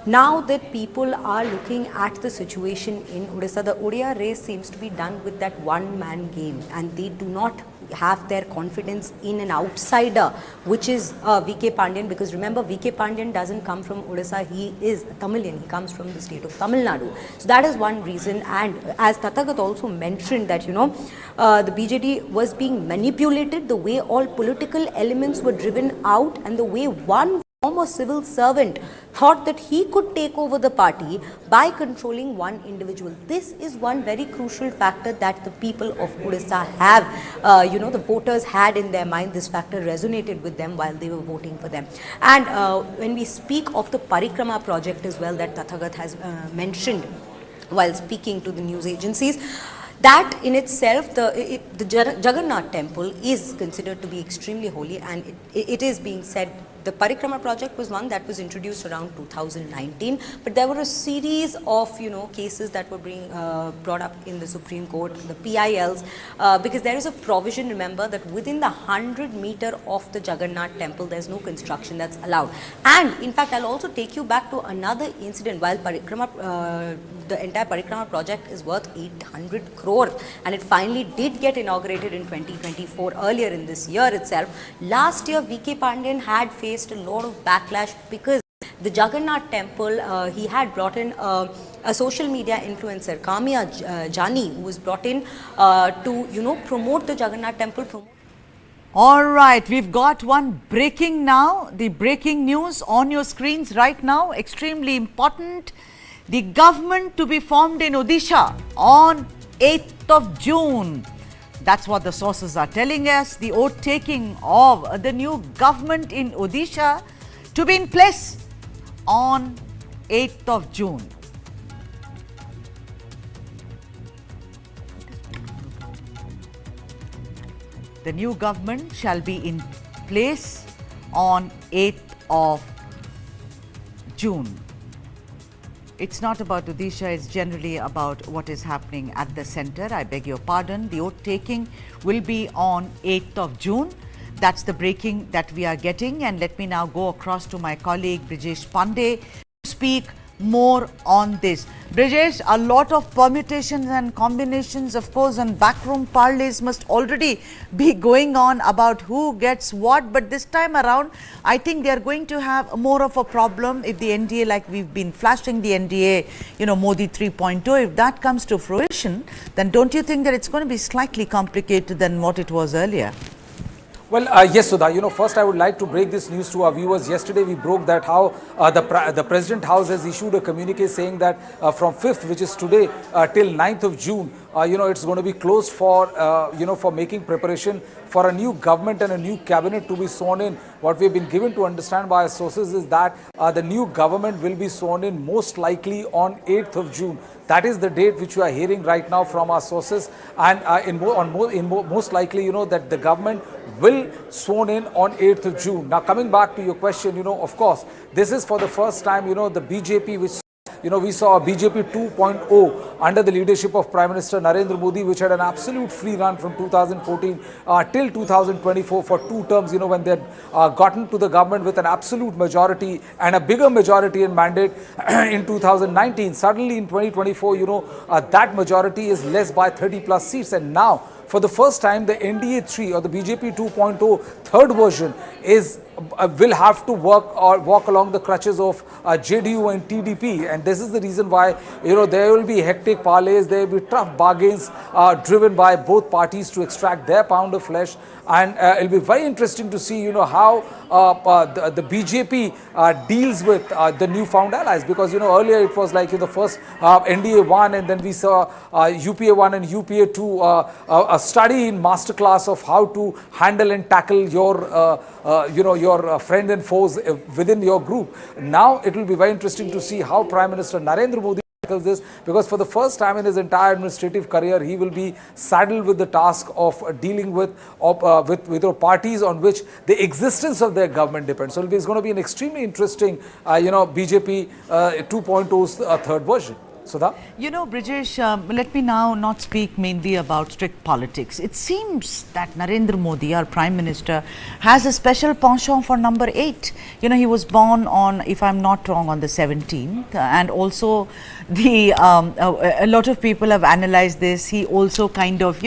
now that people are looking at the situation in Odisha, the Odia race seems to be done with that one-man game, and they do not have their confidence in an outsider, which is VK Pandian, because remember, VK Pandian doesn't come from Odisha, he is Tamilian, he comes from the state of Tamil Nadu. So that is one reason. And as Tathagat also mentioned that, the BJD was being manipulated, the way all political elements were driven out, and the way one former civil servant thought that he could take over the party by controlling one individual. This is one very crucial factor that the people of Odisha have, the voters had in their mind. This factor resonated with them while they were voting for them. And when we speak of the Parikrama project as well that Tathagat has mentioned while speaking to the news agencies, that in itself, the Jagannath temple is considered to be extremely holy, and it is being said. The Parikrama project was one that was introduced around 2019, but there were a series of cases that were being brought up in the Supreme Court, the PILs, because there is a provision, remember, that within the 100 meter of the Jagannath temple, there's no construction that's allowed. And in fact, I'll also take you back to another incident. While the entire Parikrama project is worth 800 crore, and it finally did get inaugurated in 2024, earlier in this year itself. Last year, VK Pandian had faced a lot of backlash because the Jagannath temple, he had brought in a social media influencer, Kamya Jani, who was brought in to promote the Jagannath temple. All right, we've got one breaking now, the breaking news on your screens right now, extremely important. The government to be formed in Odisha on 8th of June. That's what the sources are telling us. The oath taking of the new government in Odisha to be in place on 8th of June. The new government shall be in place on 8th of June. It's not about Odisha, it's generally about what is happening at the center. I beg your pardon. The oath taking will be on 8th of June. That's the breaking that we are getting. And let me now go across to my colleague Brijesh Pandey to speak more on this. Brijesh, a lot of permutations and combinations, of course, and backroom parlays must already be going on about who gets what. But this time around, I think they are going to have more of a problem if the NDA, like we've been flashing the NDA, Modi 3.0, if that comes to fruition, then don't you think that it's going to be slightly complicated than what it was earlier? Well, yes, Sudha. First I would like to break this news to our viewers. Yesterday we broke that how the President House has issued a communique saying that from 5th, which is today, till 9th of June, it's going to be closed for, for making preparation for a new government and a new cabinet to be sworn in. What we've been given to understand by our sources is that the new government will be sworn in most likely on 8th of June. That is the date which we are hearing right now from our sources, and most likely, that the government will sworn in on 8th of June. Now, coming back to your question, of course, this is for the first time, the BJP, which we saw a BJP 2.0 under the leadership of Prime Minister Narendra Modi, which had an absolute free run from 2014 till 2024 for 2 terms, when they had gotten to the government with an absolute majority and a bigger majority in mandate in 2019. Suddenly in 2024, that majority is less by 30 plus seats, and now for the first time the NDA 3 or the BJP 2.0 third version is will have to walk along the crutches of JDU and TDP, and this is the reason why there will be hectic parlays, there will be tough bargains driven by both parties to extract their pound of flesh, and it will be very interesting to see how the BJP deals with the newfound allies, because earlier it was like the first NDA 1, and then we saw UPA 1 and UPA 2, a study in masterclass of how to handle and tackle your your friends and foes within your group. Now it will be very interesting to see how Prime Minister Narendra Modi tackles this, because for the first time in his entire administrative career, he will be saddled with the task of dealing with parties on which the existence of their government depends. So it's going to be an extremely interesting, BJP 2.0's third version. Sudha? Brijesh, let me now not speak mainly about strict politics. It seems that Narendra Modi, our Prime Minister, has a special penchant for number 8. He was born on, if I'm not wrong, on the 17th, and also a lot of people have analyzed this. He also kind of,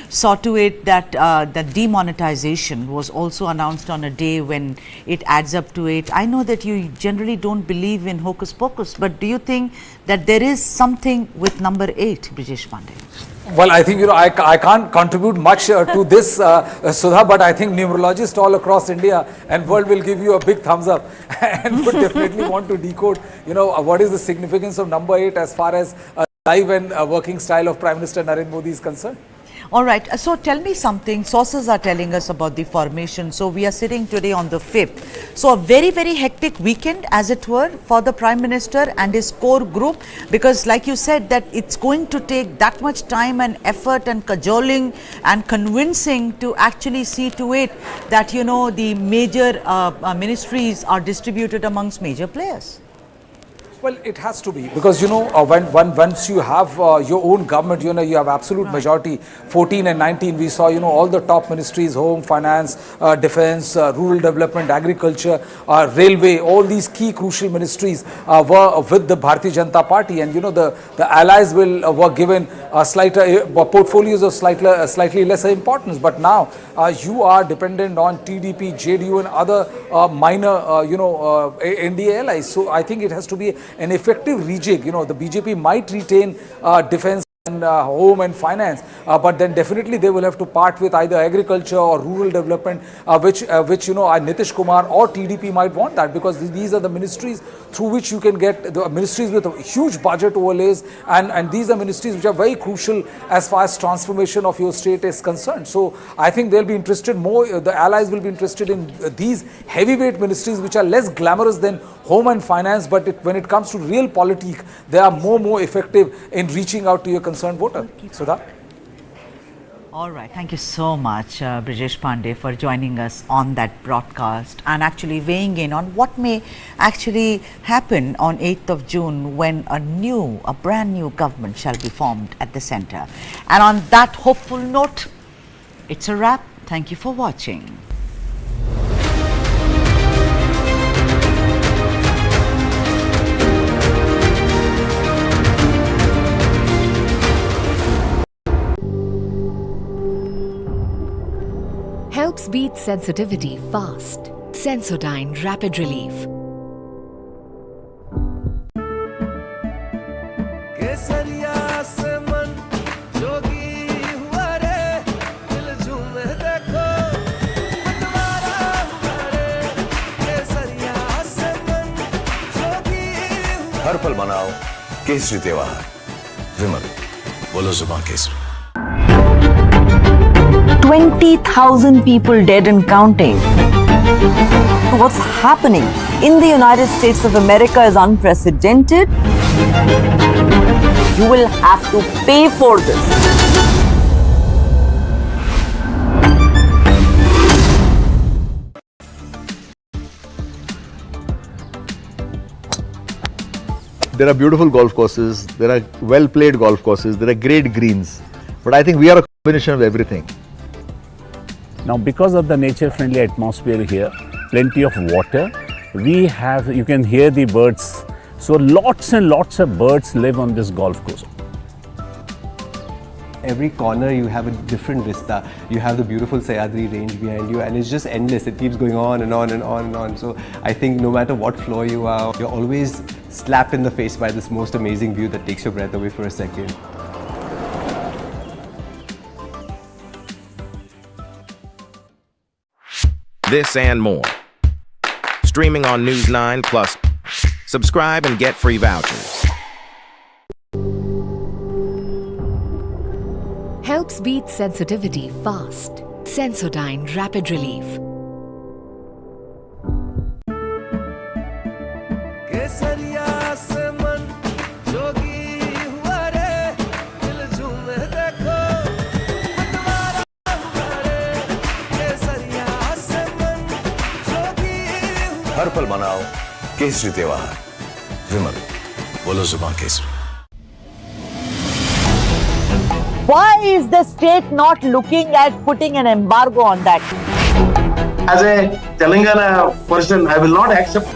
saw to it that that demonetization was also announced on a day when it adds up to 8. I know that you generally don't believe in hocus pocus, but do you think that there is something with number 8, Brijesh Pandey? Well, I think, I can't contribute much to this, Sudha, but I think numerologists all across India and world will give you a big thumbs up and would definitely want to decode, what is the significance of number 8 as far as life and working style of Prime Minister Narendra Modi is concerned. All right. So tell me something. Sources are telling us about the formation. So we are sitting today on the 5th. So a very, very hectic weekend, as it were, for the Prime Minister and his core group, because like you said, that it's going to take that much time and effort and cajoling and convincing to actually see to it that, the major ministries are distributed amongst major players. Well, it has to be, because once you have your own government, you have absolute majority. 14 and 19, we saw all the top ministries: home, finance, defense, rural development, agriculture, railway. All these key crucial ministries were with the Bharatiya Janata Party, and the allies were given slighter portfolios of slightly lesser importance. But now you are dependent on TDP, JDU, and other minor NDA allies. So I think it has to be an effective rejig. The BJP might retain defense and home and finance, but then definitely they will have to part with either agriculture or rural development, which Nitish Kumar or TDP might want that, because these are the ministries through which you can get the ministries with a huge budget overlays, and these are ministries which are very crucial as far as transformation of your state is concerned. So I think they'll be interested more, the allies will be interested in these heavyweight ministries which are less glamorous than home and finance, but when it comes to real politique, they are more effective in reaching out to your concerned voter. Sudha? All right. Thank you so much, Brijesh Pandey, for joining us on that broadcast and actually weighing in on what may actually happen on 8th of June when a brand new government shall be formed at the centre. And on that hopeful note, it's a wrap. Thank you for watching. Helps beat sensitivity fast. Sensodyne Rapid Relief. हर पल मनाओ केसरी त्योहार विमल बोलो जुबान Kesari 20,000 people dead and counting. What's happening in the United States of America is unprecedented. You will have to pay for this. There are beautiful golf courses, there are well played golf courses, there are great greens, but I think we are a combination of everything. Now, because of the nature friendly atmosphere here, plenty of water, you can hear the birds. So lots and lots of birds live on this golf course. Every corner you have a different vista. You have the beautiful Sayadri range behind you and it's just endless. It keeps going on and on and on and on. So I think no matter what floor you are, you're always slapped in the face by this most amazing view that takes your breath away for a second. This and more. Streaming on News9 Plus. Subscribe and get free vouchers. Helps beat sensitivity fast. Sensodyne Rapid Relief. हर पल मनाओ केसरी त्योहार विमल बोलो जुबान Kesari Why is the state not looking at putting an embargo on that? As a Telangana person, I will not accept.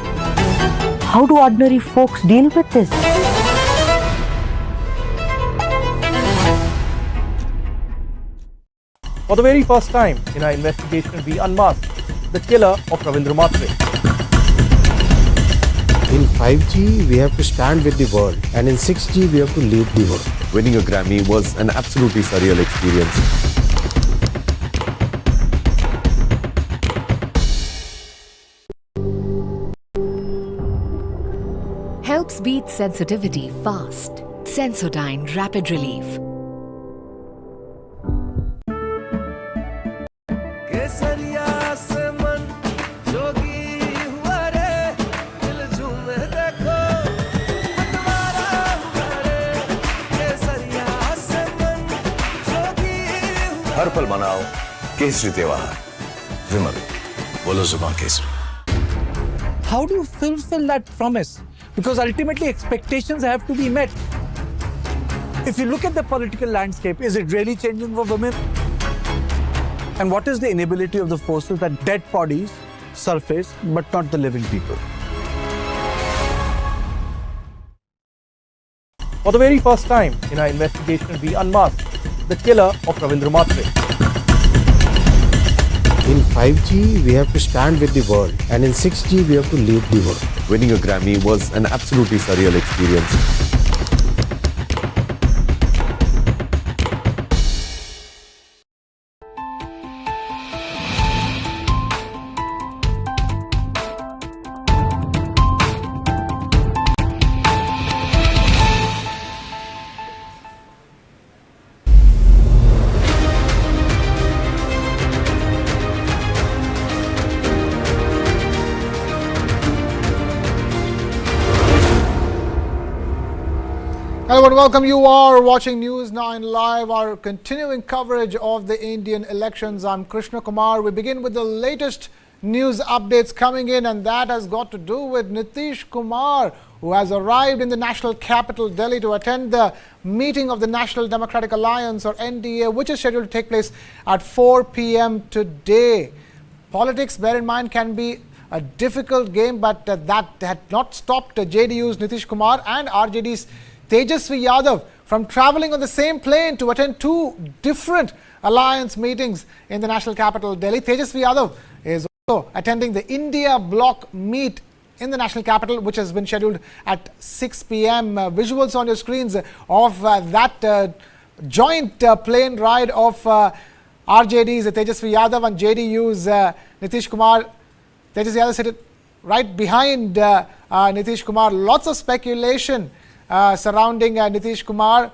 How do ordinary folks deal with this? For the very first time in our investigation, we unmasked the killer of Ravindra Matre. In 5G, we have to stand with the world, and in 6G, we have to lead the world. Winning a Grammy was an absolutely surreal experience. Helps beat sensitivity fast. Sensodyne Rapid Relief. हर पल मनाओ केसरी त्योहार विमल बोलो जुबान Kesari How do you fulfill that promise? Because ultimately expectations have to be met. If you look at the political landscape, is it really changing for women? And what is the inability of the forces that dead bodies surface but not the living people? For the very first time in our investigation, we unmasked the killer of Ravindra Matre. In 5G, we have to stand with the world, and in 6G, we have to lead the world. Winning a Grammy was an absolutely surreal experience. Hello and welcome. You are watching News9 Live, our continuing coverage of the Indian elections. I'm Krishna Kumar. We begin with the latest news updates coming in, and that has got to do with Nitish Kumar, who has arrived in the national capital, Delhi, to attend the meeting of the National Democratic Alliance, or NDA, which is scheduled to take place at 4 p.m. today. Politics, bear in mind, can be a difficult game, but that had not stopped JDU's Nitish Kumar and RJD's Tejashwi Yadav from travelling on the same plane to attend two different alliance meetings in the national capital, Delhi. Tejashwi Yadav is also attending the India bloc meet in the national capital, which has been scheduled at 6 p.m. Visuals on your screens of that joint plane ride of RJD's Tejashwi Yadav and JDU's Nitish Kumar. Tejashwi Yadav sitting right behind Nitish Kumar. Lots of speculation surrounding Nitish Kumar,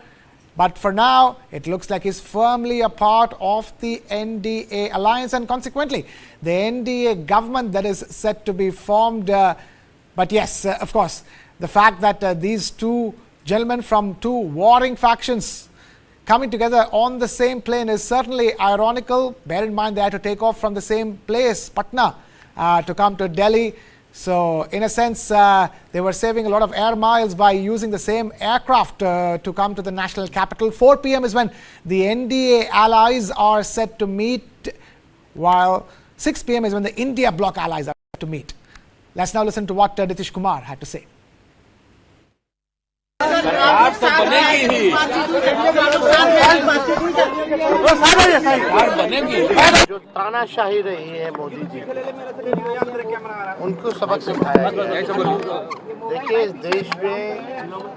but for now it looks like he's firmly a part of the NDA alliance and consequently the NDA government that is set to be formed. But yes, of course, the fact that these two gentlemen from two warring factions coming together on the same plane is certainly ironical. Bear in mind they had to take off from the same place, Patna, to come to Delhi. So in a sense, they were saving a lot of air miles by using the same aircraft to come to the national capital. 4 p.m. is when the NDA allies are set to meet, while 6 p.m. is when the India bloc allies are set to meet. Let's now listen to what Nitish Kumar had to say. जो तानाशाही रही है मोदी जी उनको सबक सिखाया गया। देखिए इस देश में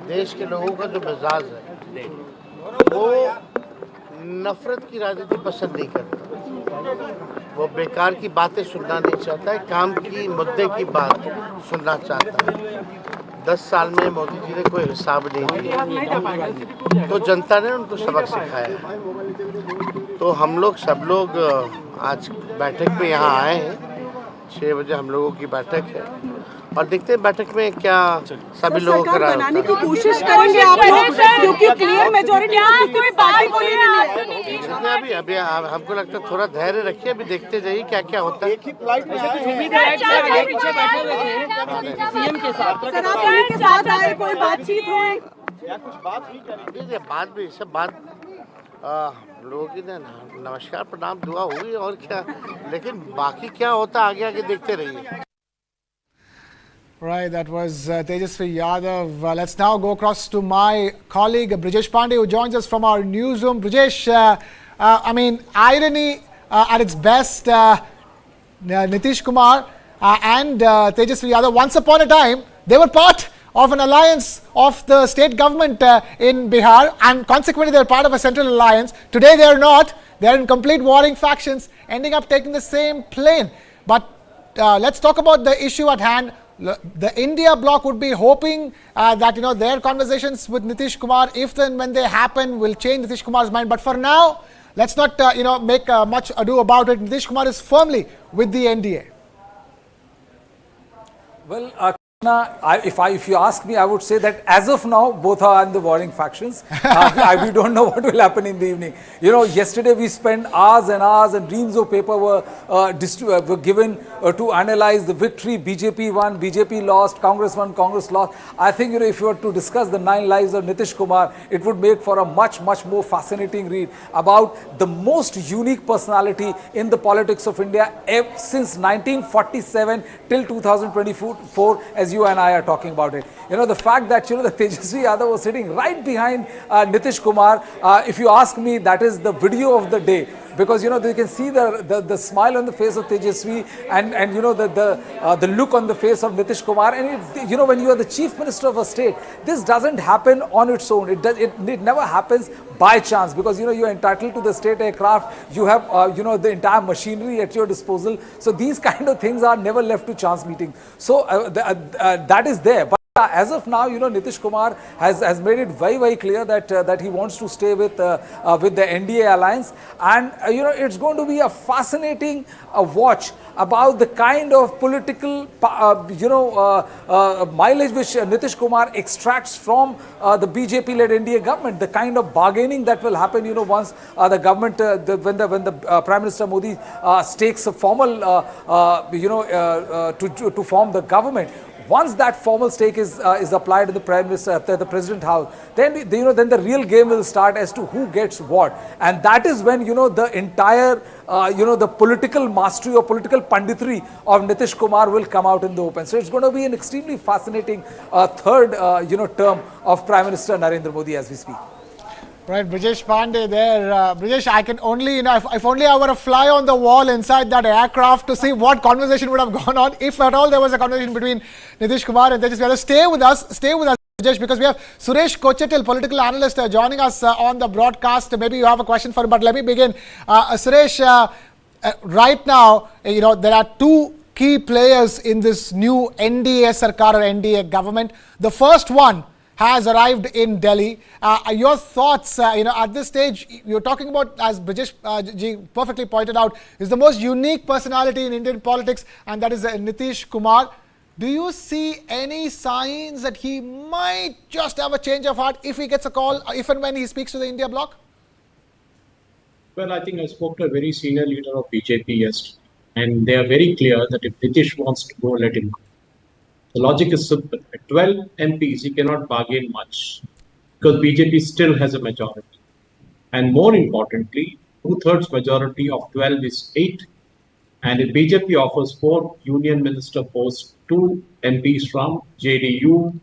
देश के लोगों का जो मिजाज है वो नफरत की राजनीति पसंद नहीं करता, वो बेकार की बातें सुनना नहीं चाहता है, काम की मुद्दे की बात सुनना चाहता है। 10 साल में मोदी जी ने कोई हिसाब नहीं दिया तो जनता ने उनको सबक सिखाया। तो हम लोग सब लोग आज बैठक में यहाँ आए हैं, 6 बजे हम लोगों की बैठक है और देखते हैं बैठक में क्या सभी लोगों का राय बनाने की कोशिश करेंगे आप लोग, क्योंकि क्लियर मेजॉरिटी कोई पार्टी को नहीं है। अभी हमको लगता है थोड़ा धैर्य रखिए, अभी देखते जाइए क्या क्या होता है। कोई बातचीत हुई? बात भी सब बात लोगों की नमस्कार प्रणाम दुआ हुई और क्या, लेकिन बाकी क्या होता आगे आगे देखते रहिए। Right, that was Tejashwi Yadav. Let's now go across to my colleague Brijesh Pandey, who joins us from our newsroom. Brijesh, I mean, irony at its best. Nitish Kumar and Tejashwi Yadav, once upon a time, they were part of an alliance of the state government in Bihar, and consequently they are part of a central alliance. Today they are not. They are in complete warring factions, ending up taking the same plane. But let's talk about the issue at hand. The India bloc would be hoping that their conversations with Nitish Kumar, if and when they happen, will change Nitish Kumar's mind. But for now, let's not make much ado about it. Nitish Kumar is firmly with the NDA. Well, if you ask me, I would say that as of now, both are in the warring factions. We don't know what will happen in the evening. Yesterday we spent hours and hours and reams of paper were given to analyze the victory. BJP won, BJP lost, Congress won, Congress lost. I think, if you were to discuss the 9 lives of Nitish Kumar, it would make for a much more fascinating read about the most unique personality in the politics of India since 1947 till 2024, as you and I are talking about it. The fact that, the Tejashwi Yadav was sitting right behind Nitish Kumar, if you ask me, that is the video of the day. Because, you can see the smile on the face of Tejashwi and the look on the face of Nitish Kumar. And, when you are the chief minister of a state, this doesn't happen on its own. It never happens by chance, because, you're entitled to the state aircraft. You have, the entire machinery at your disposal. So these kind of things are never left to chance meetings. So that is there. But as of now, Nitish Kumar has made it very clear that he wants to stay with the NDA alliance, and it's going to be a fascinating watch about the kind of political mileage which Nitish Kumar extracts from the BJP-led NDA government, the kind of bargaining that will happen once the government when the Prime Minister Modi takes a formal to form the government. Once that formal stake is applied to the Prime Minister, the President House, then the real game will start as to who gets what, and that is when the entire the political mastery or political panditry of Nitish Kumar will come out in the open. So it's going to be an extremely fascinating third term of Prime Minister Narendra Modi as we speak. Right, Brijesh Pandey there. Brijesh, I can only, if only I were a fly on the wall inside that aircraft to see what conversation would have gone on, if at all there was a conversation between Nitish Kumar and Tejashwi. Stay with us, Brijesh, because we have Suresh Kochetil, political analyst, joining us on the broadcast. Maybe you have a question for him, but let me begin. Suresh, right now, there are two key players in this new NDA Sarkar or NDA government. The first one has arrived in Delhi. Your thoughts, at this stage, you're talking about, as Brijesh ji perfectly pointed out, is the most unique personality in Indian politics, and that is Nitish Kumar. Do you see any signs that he might just have a change of heart if he gets a call, if and when he speaks to the India bloc? Well, I think I spoke to a very senior leader of BJP yesterday, and they are very clear that if Nitish wants to go, let him go. The logic is simple. At 12 MPs, he cannot bargain much because BJP still has a majority. And more importantly, 2/3 majority of 12 is 8. And if BJP offers 4 union minister posts to MPs from JDU,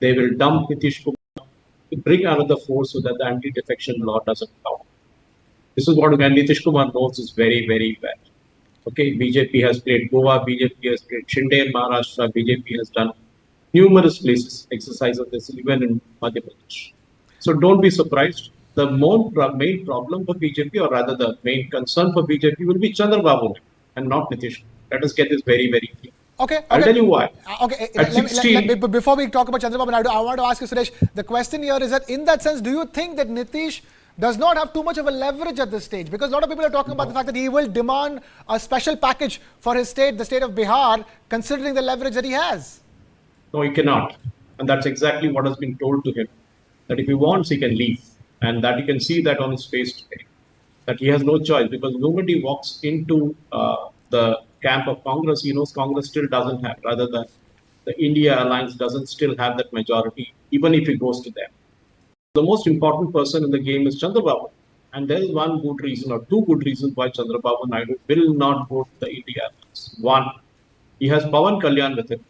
they will dump Nitish Kumar to bring another 4 so that the anti-defection law doesn't count. This is what Nitish Kumar knows is very, very bad. Okay, BJP has played Goa, BJP has played Shinde in Maharashtra, BJP has done numerous places, exercise of this, even in Madhya Pradesh. So don't be surprised. The main problem for BJP, or rather the main concern for BJP, will be Chandrababu and not Nitish. Let us get this very, very clear. Okay. I'll tell you why. Before we talk about Chandrababu Naidu, I want to ask you, Suresh, the question here is that in that sense, do you think that Nitish does not have too much of a leverage at this stage? Because a lot of people are talking about the fact that he will demand a special package for his state, the state of Bihar, considering the leverage that he has. No, he cannot. And that's exactly what has been told to him. That if he wants, he can leave. And that you can see that on his face today. That he has no choice, because nobody walks into the camp of Congress. He knows Congress still doesn't have, rather the India alliance doesn't still have that majority, even if he goes to them. The most important person in the game is Chandrababu. And there is one good reason, or two good reasons, why Chandrababu Naidu will not go to the India alliance. One, he has Pawan Kalyan with him,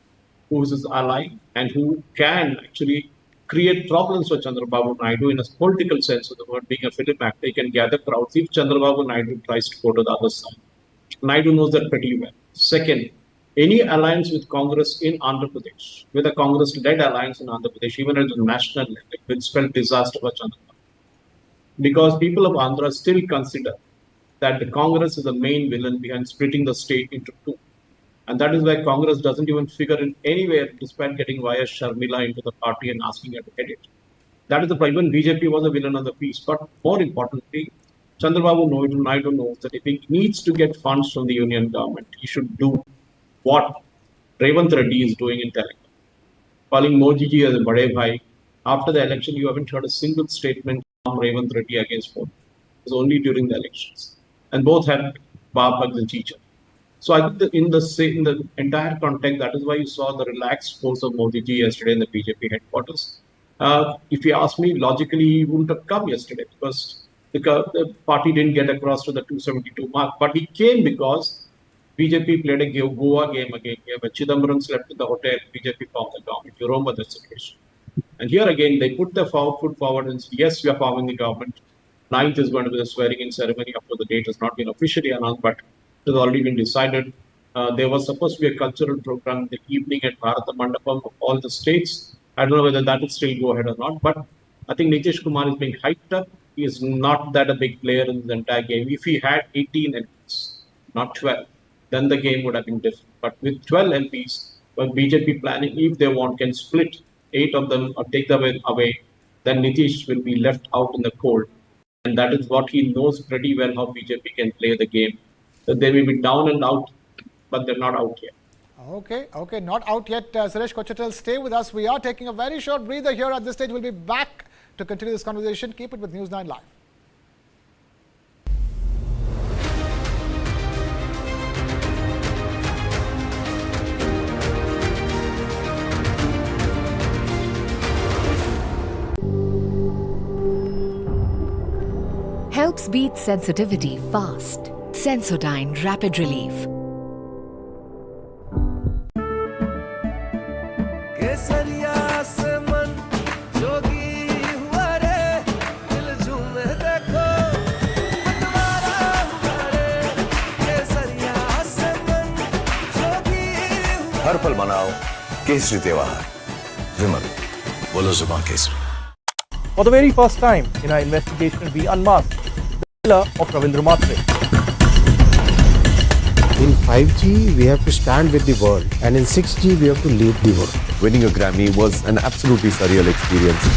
who is his ally and who can actually create problems for Chandrababu Naidu in a political sense of the word. Being a film actor, he can gather crowds if Chandrababu Naidu tries to go to the other side. Naidu knows that pretty well. Second, any alliance with Congress in Andhra Pradesh, with a Congress-led alliance in Andhra Pradesh, even at the national level, will spell disaster for Chandrababu. Because people of Andhra still consider that the Congress is the main villain behind splitting the state into two. And that is why Congress doesn't even figure in anywhere, despite getting via Sharmila into the party and asking her to head it. That is the problem. BJP was a villain of the piece. But more importantly, Chandrababu Naidu knows that if he needs to get funds from the union government, he should do what Revant Reddy is doing in Telangana. Calling Modi ji as a Bade Bhai. After the election, you haven't heard a single statement from Revant Reddy against Modi. It was only during the elections. And both had bar bugs and teacher. So I think that in the entire context, that is why you saw the relaxed force of Modi ji yesterday in the BJP headquarters. If you ask me, logically, he wouldn't have come yesterday because the party didn't get across to the 272 mark. But he came because BJP played a Goa game again here, where Chidambaram slept in the hotel, BJP formed the government. You remember the situation. And here again, they put their foot forward and said, yes, we are forming the government. 9th is going to be the swearing-in ceremony. Of course, the date has not been officially announced, but it has already been decided. There was supposed to be a cultural program in the evening at Bharata Mandapam of all the states. I don't know whether that will still go ahead or not, but I think Nitish Kumar is being hyped up. He is not that a big player in the entire game. If he had 18 MPs, not 12, then the game would have been different. But with 12 MPs, when BJP planning, if they want, can split 8 of them or take them away, then Nitish will be left out in the cold. And that is what he knows pretty well, how BJP can play the game. So they may be down and out, but they're not out yet. Okay, not out yet. Suresh Kochetil, stay with us. We are taking a very short breather here at this stage. We'll be back to continue this conversation. Keep it with News9 Live. Helps beat sensitivity fast. Sensodyne Rapid Relief. हर पल मनाओ केसरी त्योहार। विमल, बोलो जुबान Kesari. For the very first time in our investigation, we unmasked the killer of Ravindra Matre. In 5G, we have to stand with the world, and in 6G, we have to lead the world. Winning a Grammy was an absolutely surreal experience.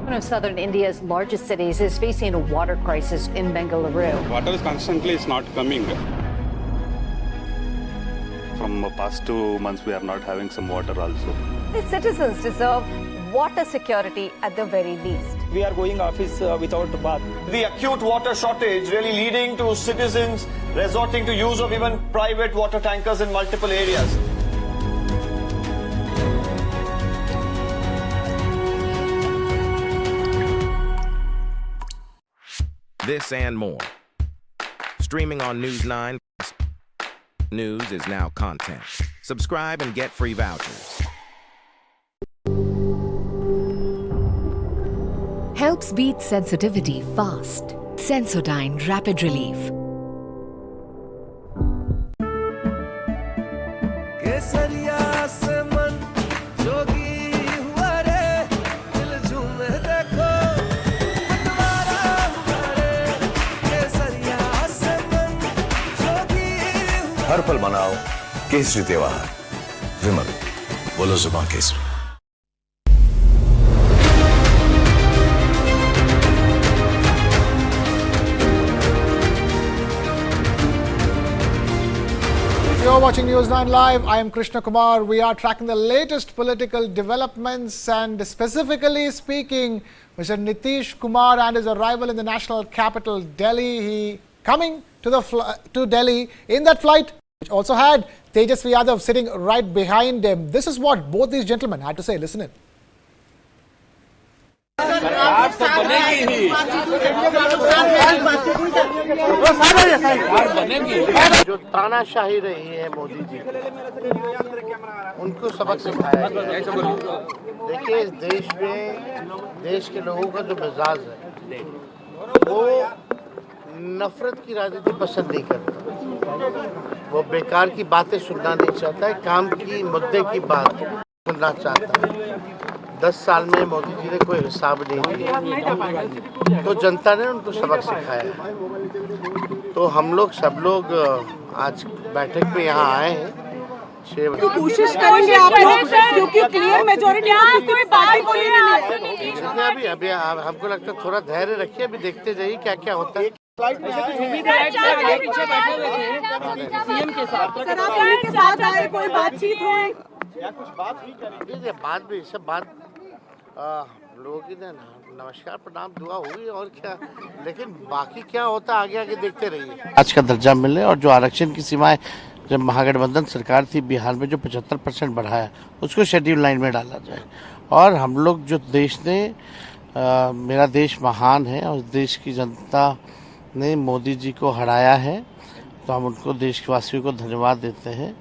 One of southern India's largest cities is facing a water crisis in Bengaluru. Water is constantly not coming. From the past 2 months, we are not having some water also. The citizens deserve water security at the very least. We are going office without a bath. The acute water shortage really leading to citizens resorting to use of even private water tankers in multiple areas. This and more. Streaming on News9. News is now content. Subscribe and get free vouchers. Helps beat sensitivity fast. Sensodyne Rapid Relief. हर पल मनाओ केसरी त्योहार। विमल, बोलो जुबान Kesari. You're watching News9 Live. I am Krishna Kumar. We are tracking the latest political developments, and specifically speaking, Mr. Nitish Kumar and his arrival in the national capital, Delhi. He coming to Delhi in that flight, which also had Tejashwi Yadav sitting right behind him. This is what both these gentlemen had to say. Listen in. जो तानाशाही रही है मोदी जी, उनको सबक सिखाया गया। देखिए, इस देश में देश के लोगों का जो मिजाज है वो नफरत की राजनीति पसंद नहीं करता। वो बेकार की बातें सुनना नहीं चाहता है, काम की मुद्दे की बात सुनना चाहता है। 10 साल में मोदी जी ने कोई हिसाब नहीं दिया, तो जनता ने उनको सबक सिखाया है। तो हम लोग सब लोग आज बैठक पे यहाँ आए हैं। तो कोशिश करेंगे आप लोग, क्योंकि क्लियर मेजॉरिटी कोई बात बोली नहीं। अभी हमको लगता है थोड़ा धैर्य रखिए, अभी देखते जाइए क्या क्या होता है। सीएम के साथ आए, कोई बातचीत हुई या कुछ बात हुई? बात भी सब बात लोगों की नमस्कार प्रणाम दुआ हुई और क्या, लेकिन बाकी क्या होता है आगे आगे देखते रहिए। आज का दर्जा मिलने और जो आरक्षण की सीमाएं जब महागठबंधन सरकार थी बिहार में जो 75% बढ़ाया, उसको शेड्यूल लाइन में डाला जाए। और हम लोग जो देश ने मेरा देश महान है और देश की जनता ने मोदी जी को हराया है, तो हम उनको देशवासियों को धन्यवाद देते हैं।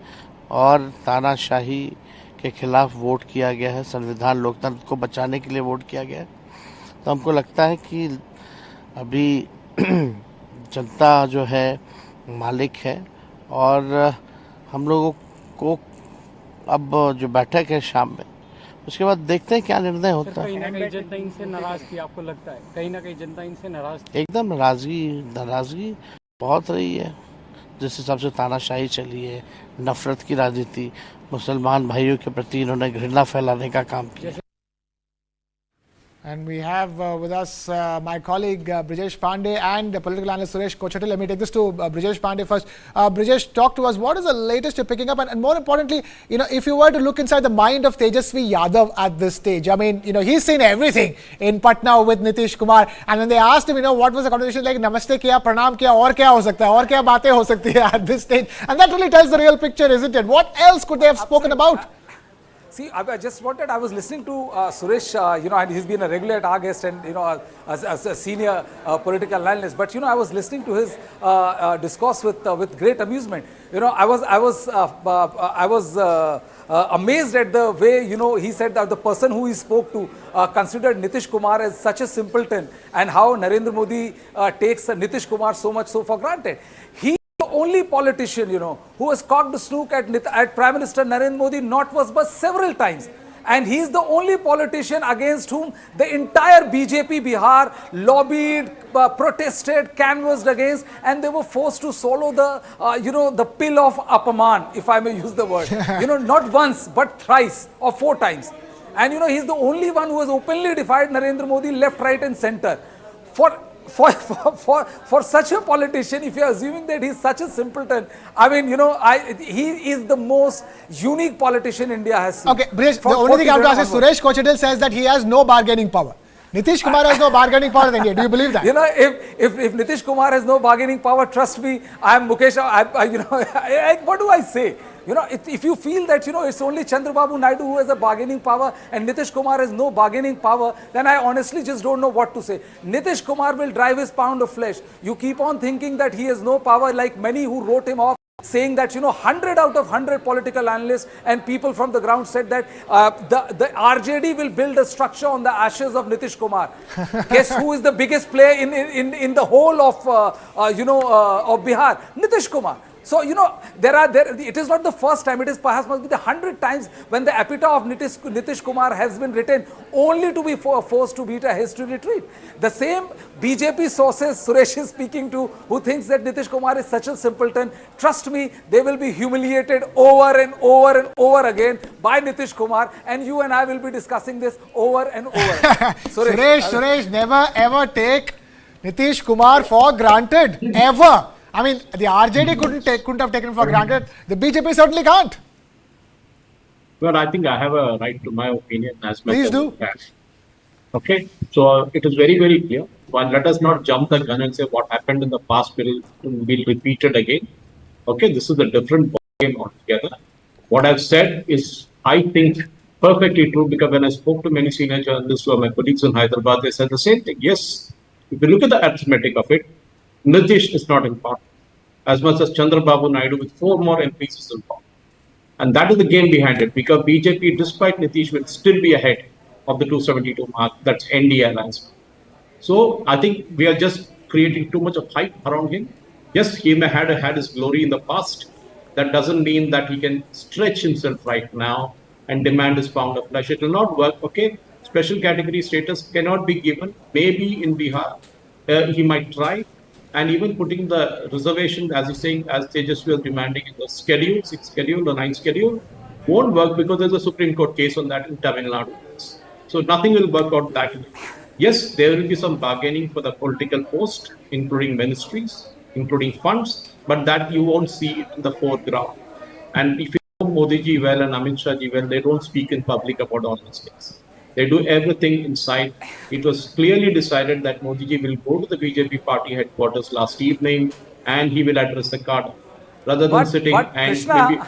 और तानाशाही के खिलाफ वोट किया गया है, संविधान लोकतंत्र को बचाने के लिए वोट किया गया है। तो हमको लगता है कि अभी जनता जो है मालिक है और हम लोगों को अब जो बैठक है शाम में, उसके बाद देखते हैं क्या निर्णय होता है। कहीं ना कहीं जनता इनसे नाराज थी, आपको लगता है कहीं ना कहीं जनता इनसे नाराज थी? एकदम नाराजगी बहुत रही है। जिस हिसाब से तानाशाही चली है, नफरत की राजनीति, मुसलमान भाइयों के प्रति इन्होंने घृणा फैलाने का काम किया। And we have with us my colleague Brijesh Pandey and political analyst Suresh Kochati. Let me take this to Brijesh Pandey first. Brijesh, talk to us. What is the latest you're picking up? And more importantly, if you were to look inside the mind of Tejashwi Yadav at this stage, I mean, he's seen everything in Patna with Nitish Kumar. And when they asked him, what was the conversation like? Namaste kiya, pranam kiya, aur kya ho sakta hai? Aur kya baatein ho sakti hai at this stage? And that really tells the real picture, isn't it? What else could they have spoken about? See, I just wanted, I was listening to Suresh, and he's been a regular at our guest and, as a senior political analyst. But, I was listening to his discourse with great amusement. I was amazed at the way, he said that the person who he spoke to considered Nitish Kumar as such a simpleton, and how Narendra Modi takes Nitish Kumar so much so for granted. He the only politician, who has cocked a snook at Prime Minister Narendra Modi not once but several times. And he is the only politician against whom the entire BJP Bihar lobbied, protested, canvassed against, and they were forced to swallow the pill of Apaman, if I may use the word. Not once but thrice or 4 times. And he's the only one who has openly defied Narendra Modi left, right, and center. For such a politician, if you are assuming that he's such a simpleton, I mean, he is the most unique politician India has seen. Okay, Brijesh, the only thing I have to ask is, Suresh Kochadil says that he has no bargaining power. Nitish Kumar has no bargaining power in India. Do you believe that? If Nitish Kumar has no bargaining power, trust me, I am Mukesh. What do I say? If you feel that, it's only Chandrababu Naidu who has a bargaining power and Nitish Kumar has no bargaining power, then I honestly just don't know what to say. Nitish Kumar will drive his pound of flesh. You keep on thinking that he has no power, like many who wrote him off, saying that, 100 out of 100 political analysts and people from the ground said that the RJD will build a structure on the ashes of Nitish Kumar. Guess who is the biggest player in the whole of, of Bihar? Nitish Kumar. So, it is not the first time, it is perhaps must be the 100th times when the epitaph of Nitish Kumar has been written only to be forced to beat a hasty retreat. The same BJP sources Suresh is speaking to, who thinks that Nitish Kumar is such a simpleton, trust me, they will be humiliated over and over and over again by Nitish Kumar, and you and I will be discussing this over and over. Suresh, never ever take Nitish Kumar for granted, ever. I mean, the RJD couldn't have taken for granted. The BJP certainly can't. Well, I think I have a right to my opinion as much Please as do. Okay, so it is very, very clear. One, let us not jump the gun and say what happened in the past will be repeated again. Okay, this is a different game altogether. What I've said is, I think, perfectly true, because when I spoke to many senior journalists who are my colleagues in Hyderabad, they said the same thing. Yes, if you look at the arithmetic of it, Nitish is not important as much as Chandrababu Naidu with 4 more MPs is important. And that is the game behind it, because BJP, despite Nitish, will still be ahead of the 272 mark. That's NDA alliance. So I think we are just creating too much of hype around him. Yes, he may have had his glory in the past. That doesn't mean that he can stretch himself right now and demand his pound of flesh. It will not work. Okay, special category status cannot be given. Maybe in Bihar, he might try. And even putting the reservation, as he's saying, as Tejashwi was demanding in the schedule, 6th schedule or 9th schedule, won't work because there's a Supreme Court case on that in Tamil Nadu. So nothing will work out that way. Yes, there will be some bargaining for the political post, including ministries, including funds, but that you won't see it in the foreground. And if you know Modi ji well and Amit Shah ji well, they don't speak in public about all these things. They do everything inside. It was clearly decided that Modi ji will go to the BJP party headquarters last evening and he will address the cadre rather than sitting and Krishna, maybe.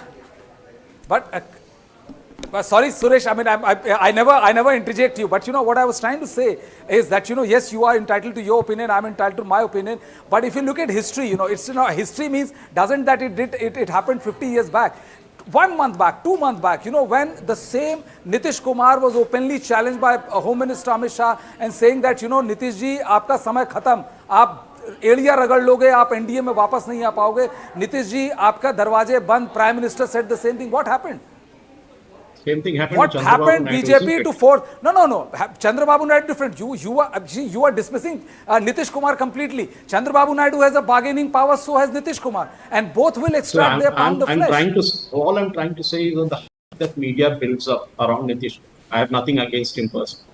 Sorry, Suresh, I mean, I never interject you, but what I was trying to say is that, yes, you are entitled to your opinion, I'm entitled to my opinion, but if you look at history, it's history means, doesn't that it happened 50 years back. 1 month back, 2 months back, when the same Nitish Kumar was openly challenged by Home Minister Amit Shah and saying that, Nitish ji, aapka samay khatam, aap एड़िया रगड़ लोगे, आप NDA में वापस नहीं आ पाओगे, नीतीश जी आपका दरवाजे बंद, Prime Minister said the same thing. What happened? Same thing happened. What happened? BJP to force? No. Chandrababu Naidu different. You are dismissing Nitish Kumar completely. Chandrababu Naidu has a bargaining power, so has Nitish Kumar, and both will extract their pound of flesh. All I'm trying to say is that media builds up around Nitish. I have nothing against him personally.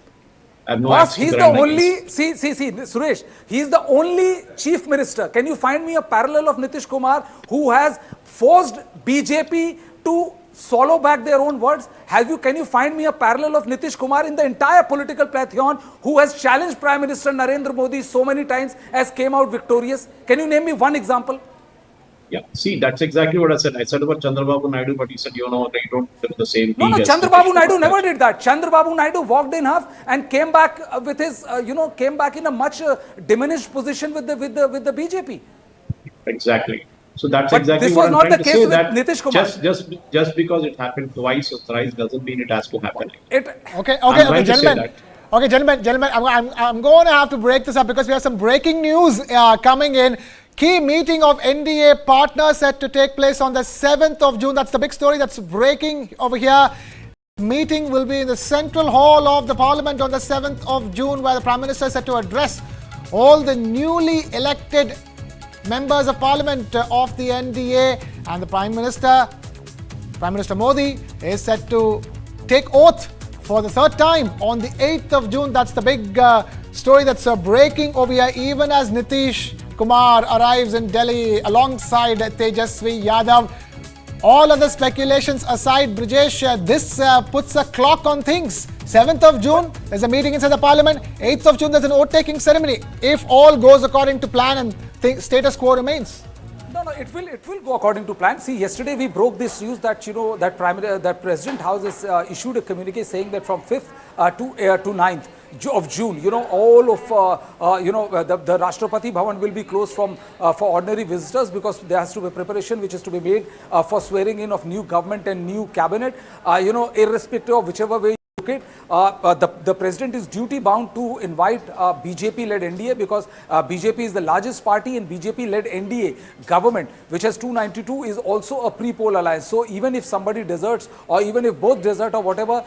Boss, he's the only, see, Suresh, he's the only chief minister. Can you find me a parallel of Nitish Kumar who has forced BJP to swallow back their own words? Can you find me a parallel of Nitish Kumar in the entire political pantheon who has challenged Prime Minister Narendra Modi so many times as came out victorious? Can you name me one example? Yeah, see, that's exactly what I said. I said about Chandrababu Naidu, but he said, you know, they don't live in the same No, league as Chandrababu Nitish Naidu Kumar. never did that. Chandrababu Naidu walked in half and came back with his, came back in a much diminished position with the BJP. Exactly. So that's But exactly this what was I'm not trying the to case say. with That Nitish Kumar. just because it happened twice or thrice doesn't mean it has to happen. Okay, gentlemen. Okay, gentlemen, I'm going to have to break this up because we have some breaking news coming in. Key meeting of NDA partners set to take place on the 7th of June. That's the big story that's breaking over here. Meeting will be in the Central Hall of the Parliament on the 7th of June, where the Prime Minister is set to address all the newly elected members of Parliament of the NDA, and the Prime Minister Modi, is set to take oath for the third time on the 8th of June. That's the big story that's breaking over here, even as Nitish Kumar arrives in Delhi alongside Tejashwi Yadav. All other speculations aside, Brijesh, this puts a clock on things. 7th of June, there's a meeting inside the Parliament. 8th of June, there's an oath-taking ceremony. If all goes according to plan and status quo remains. No, it will go according to plan. See, yesterday we broke this news that that President House has issued a communique saying that from 5th to 9th of June, all of the Rashtrapati Bhavan will be closed for ordinary visitors, because there has to be preparation which is to be made for swearing in of new government and new cabinet. Irrespective of whichever way. The president is duty bound to invite BJP-led NDA, because BJP is the largest party, and BJP-led NDA government, which has 292, is also a pre-poll alliance. So even if somebody deserts, or even if both desert or whatever,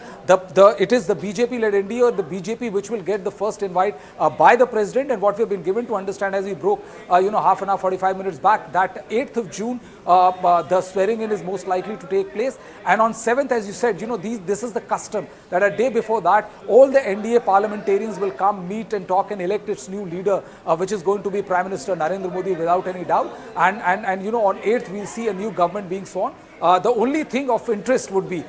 it is the BJP-led NDA or the BJP which will get the first invite by the president. And what we have been given to understand as we broke, half an hour, 45 minutes back, that 8th of June, the swearing in is most likely to take place. And on 7th, as you said, this is the custom that a day before that, all the NDA parliamentarians will come, meet and talk and elect its new leader, which is going to be Prime Minister Narendra Modi, without any doubt. And on 8th, we'll see a new government being sworn. The only thing of interest would be,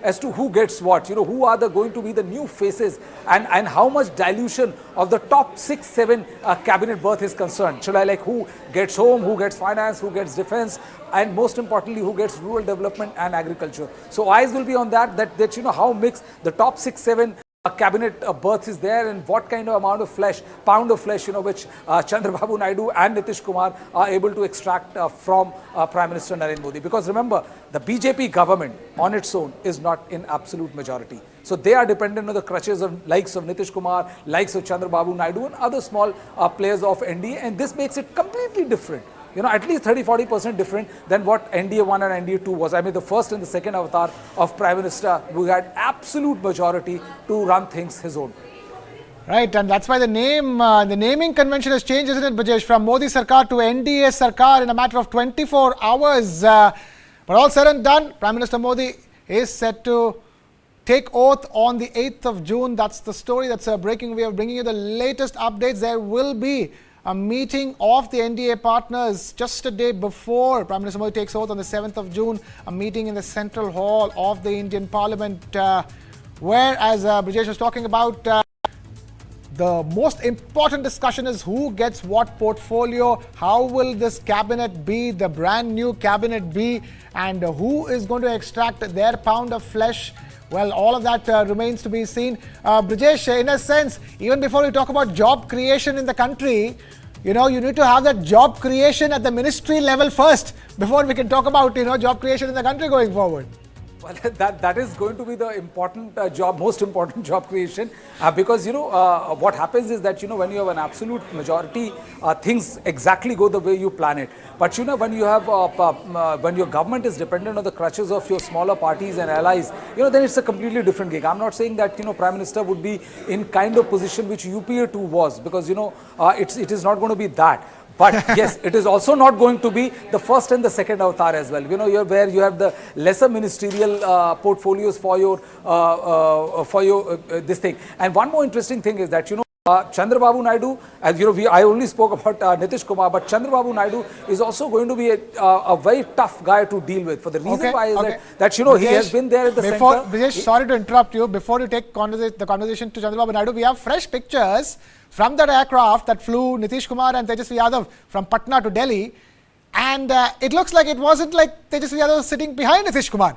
as to who gets what, who are going to be the new faces, and how much dilution of the top 6-7 cabinet berth is concerned. Like who gets home, who gets finance, who gets defense, and most importantly, who gets rural development and agriculture. So eyes will be on that how mixed the top 6-7 cabinet berth is there, and what kind of pound of flesh, which Chandrababu Naidu and Nitish Kumar are able to extract from Prime Minister Narendra Modi. Because remember, the BJP government on its own is not in absolute majority. So they are dependent on the crutches of likes of Nitish Kumar, likes of Chandrababu Naidu and other small players of NDA, and this makes it completely different. At least 30-40% different than what NDA 1 and NDA 2 was. I mean, the first and the second avatar of Prime Minister who had absolute majority to run things his own. Right, and that's why the naming convention has changed, isn't it, Brijesh? From Modi Sarkar to NDA Sarkar in a matter of 24 hours. But all said and done, Prime Minister Modi is set to take oath on the 8th of June. That's the story that's breaking. We are bringing you the latest updates. There will be a meeting of the NDA partners just a day before Prime Minister Modi takes oath on the 7th of June, a meeting in the Central Hall of the Indian Parliament, where, as Brijesh was talking about, the most important discussion is who gets what portfolio, how will this cabinet be, the brand new cabinet be, and who is going to extract their pound of flesh. Well, all of that remains to be seen. Brijesh, in a sense, even before we talk about job creation in the country, you need to have that job creation at the ministry level first before we can talk about, job creation in the country going forward. Well, that is going to be the important most important job creation, because what happens is that when you have an absolute majority, things exactly go the way you plan it. But when you have when your government is dependent on the crutches of your smaller parties and allies, then it's a completely different gig. I'm not saying that Prime Minister would be in kind of position which UPA 2 was, because it is not going to be that. But yes, it is also not going to be the first and the second avatar as well. Where you have the lesser ministerial portfolios for your this thing. And one more interesting thing is that Chandrababu Naidu, as I only spoke about Nitish Kumar, but Chandrababu Naidu is also going to be a very tough guy to deal with. For the reason why is that Brijesh, he has been there at the center. Brijesh, sorry to interrupt you. Before you take the conversation to Chandrababu Naidu, we have fresh pictures from that aircraft that flew Nitish Kumar and Tejashwi Yadav from Patna to Delhi. And it looks like it wasn't like Tejashwi Yadav was sitting behind Nitish Kumar.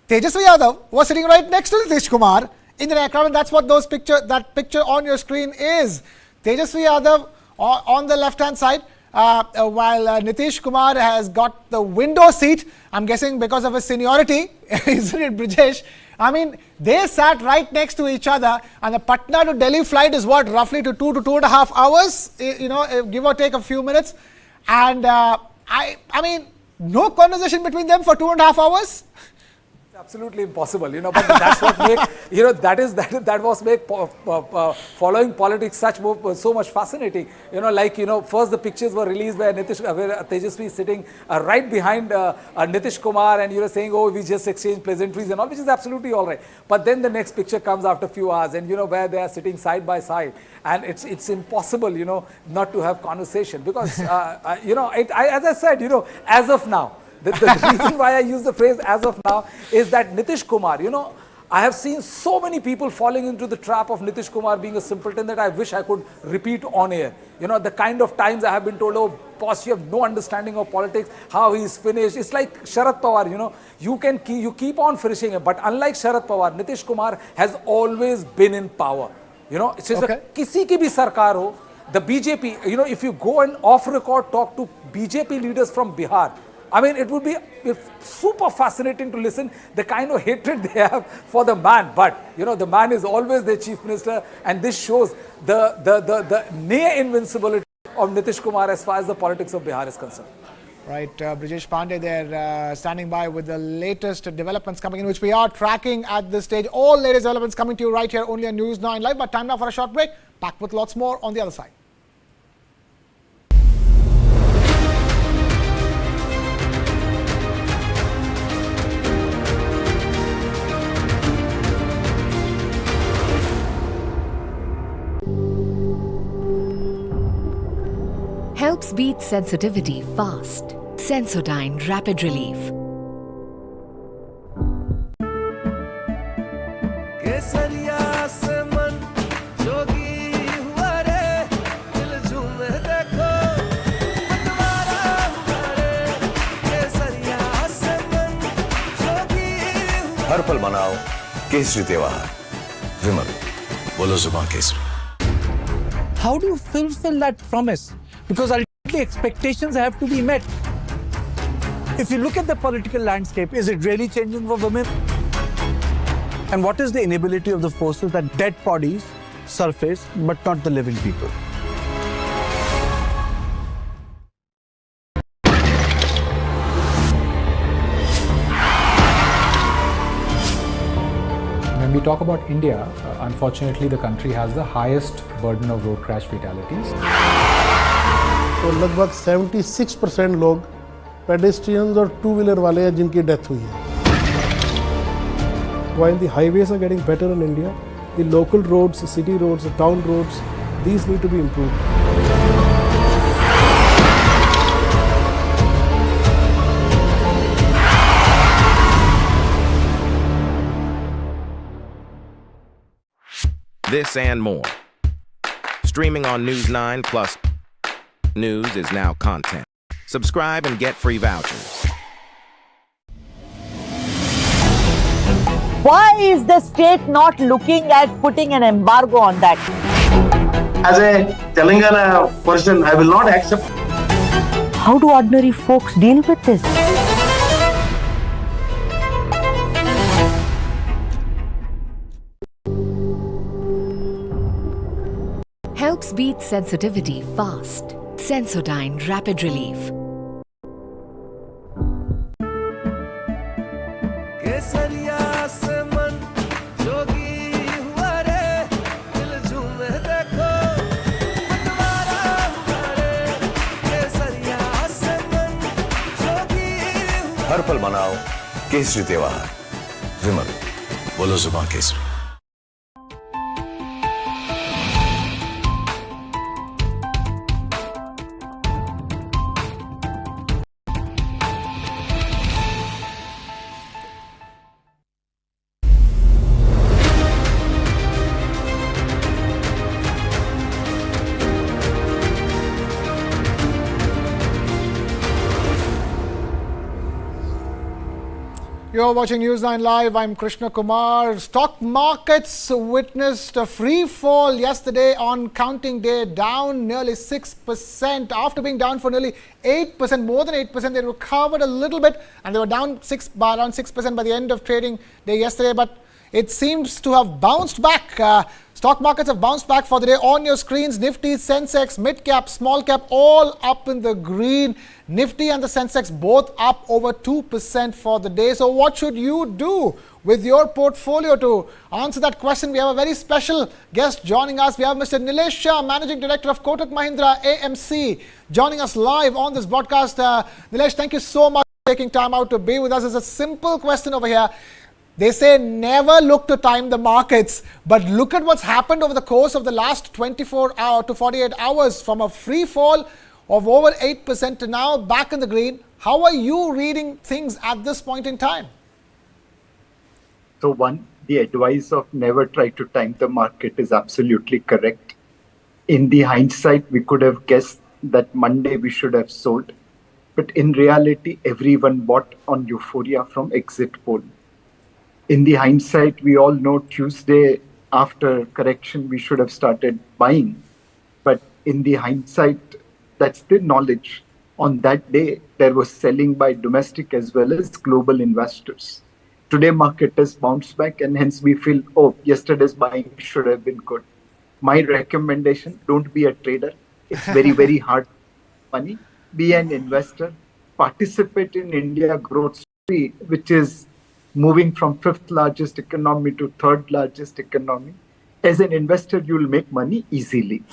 Tejashwi Yadav was sitting right next to Nitish Kumar in the aircraft, and that's what that picture on your screen is. Tejashwi Yadav on the left-hand side, while Nitish Kumar has got the window seat, I'm guessing because of his seniority, isn't it, Brijesh? I mean, they sat right next to each other, and the Patna to Delhi flight is what, roughly to 2 to 2.5 hours, you know, give or take a few minutes. And I mean, no conversation between them for 2.5 hours? Absolutely impossible, you know, but that's what make, you know, that was make following politics so much fascinating. You know, like, you know, first the pictures were released where Tejashwi sitting right behind Nitish Kumar, and, you know, saying, oh, we just exchanged pleasantries and all, which is absolutely all right. But then the next picture comes after a few hours, and, you know, where they are sitting side by side, and it's impossible, you know, not to have conversation, because, you know, as I said, you know, as of now, the reason why I use the phrase as of now is that Nitish Kumar, you know, I have seen so many people falling into the trap of Nitish Kumar being a simpleton that I wish I could repeat on air. You know, the kind of times I have been told, oh, boss, you have no understanding of politics, how he's finished. It's like Sharad Pawar, you know, you keep on finishing him. But unlike Sharad Pawar, Nitish Kumar has always been in power. You know, it's just kisi ki bhi sarkar ho, the BJP, you know, if you go and off record talk to BJP leaders from Bihar, I mean, it would be super fascinating to listen the kind of hatred they have for the man. But, you know, the man is always their chief minister, and this shows the near invincibility of Nitish Kumar as far as the politics of Bihar is concerned. Right, Brijesh Pandey there standing by with the latest developments coming in, which we are tracking at this stage. All latest developments coming to you right here only on News 9 Live. But time now for a short break. Back with lots more on the other side. Helps beat sensitivity fast. Sensodyne Rapid Relief. हर पल मनाओ केसरी त्योहार विमल बोलो जुबान Kesari. How do you fulfill that promise? Because ultimately expectations have to be met. If you look at the political landscape, is it really changing for women? And what is the inability of the forces that dead bodies surface but not the living people? When we talk about India, unfortunately the country has the highest burden of road crash fatalities. तो लगभग 76% लोग pedestrians और two-wheeler वाले हैं जिनकी death हुई है. While the highways are getting better in India, the local roads, the city roads, the town roads, these need to be improved. This and more. Streaming on News9 Plus. News is now content. Subscribe and get free vouchers. Why is the state not looking at putting an embargo on that? As a Telangana person, I will not accept. How do ordinary folks deal with this? Helps beat sensitivity fast. Sensodyne Rapid Relief. हर पल मनाओ केसरी त्योहार विमल बोलो जुबान Kesari. You're watching News9 Live. I'm Krishna Kumar. Stock markets witnessed a free fall yesterday on counting day, down nearly 6%. After being down for nearly 8%, more than 8%, they recovered a little bit and they were down around 6% by the end of trading day yesterday. But it seems to have bounced back. Stock markets have bounced back for the day. On your screens, Nifty, Sensex, mid cap, small cap, all up in the green. Nifty and the Sensex both up over 2% for the day. So what should you do with your portfolio? To answer that question, we have a very special guest joining us. We have Mr. Nilesh Shah, Managing Director of Kotak Mahindra AMC, joining us live on this broadcast. Nilesh, thank you so much for taking time out to be with us. It's a simple question over here. They say never look to time the markets, but look at what's happened over the course of the last 24 to 48 hours, from a free fall of over 8% to now back in the green. How are you reading things at this point in time? So one, the advice of never try to time the market is absolutely correct. In the hindsight, we could have guessed that Monday we should have sold, but in reality, everyone bought on euphoria from exit poll. In the hindsight, we all know Tuesday after correction, we should have started buying. But in the hindsight, that's the knowledge. On that day, there was selling by domestic as well as global investors. Today, market has bounced back, and hence we feel, oh, yesterday's buying should have been good. My recommendation, don't be a trader. It's very, very hard money. Be an investor. Participate in India growth story, which is moving from 5th largest economy to 3rd largest economy. As an investor, you will make money easily.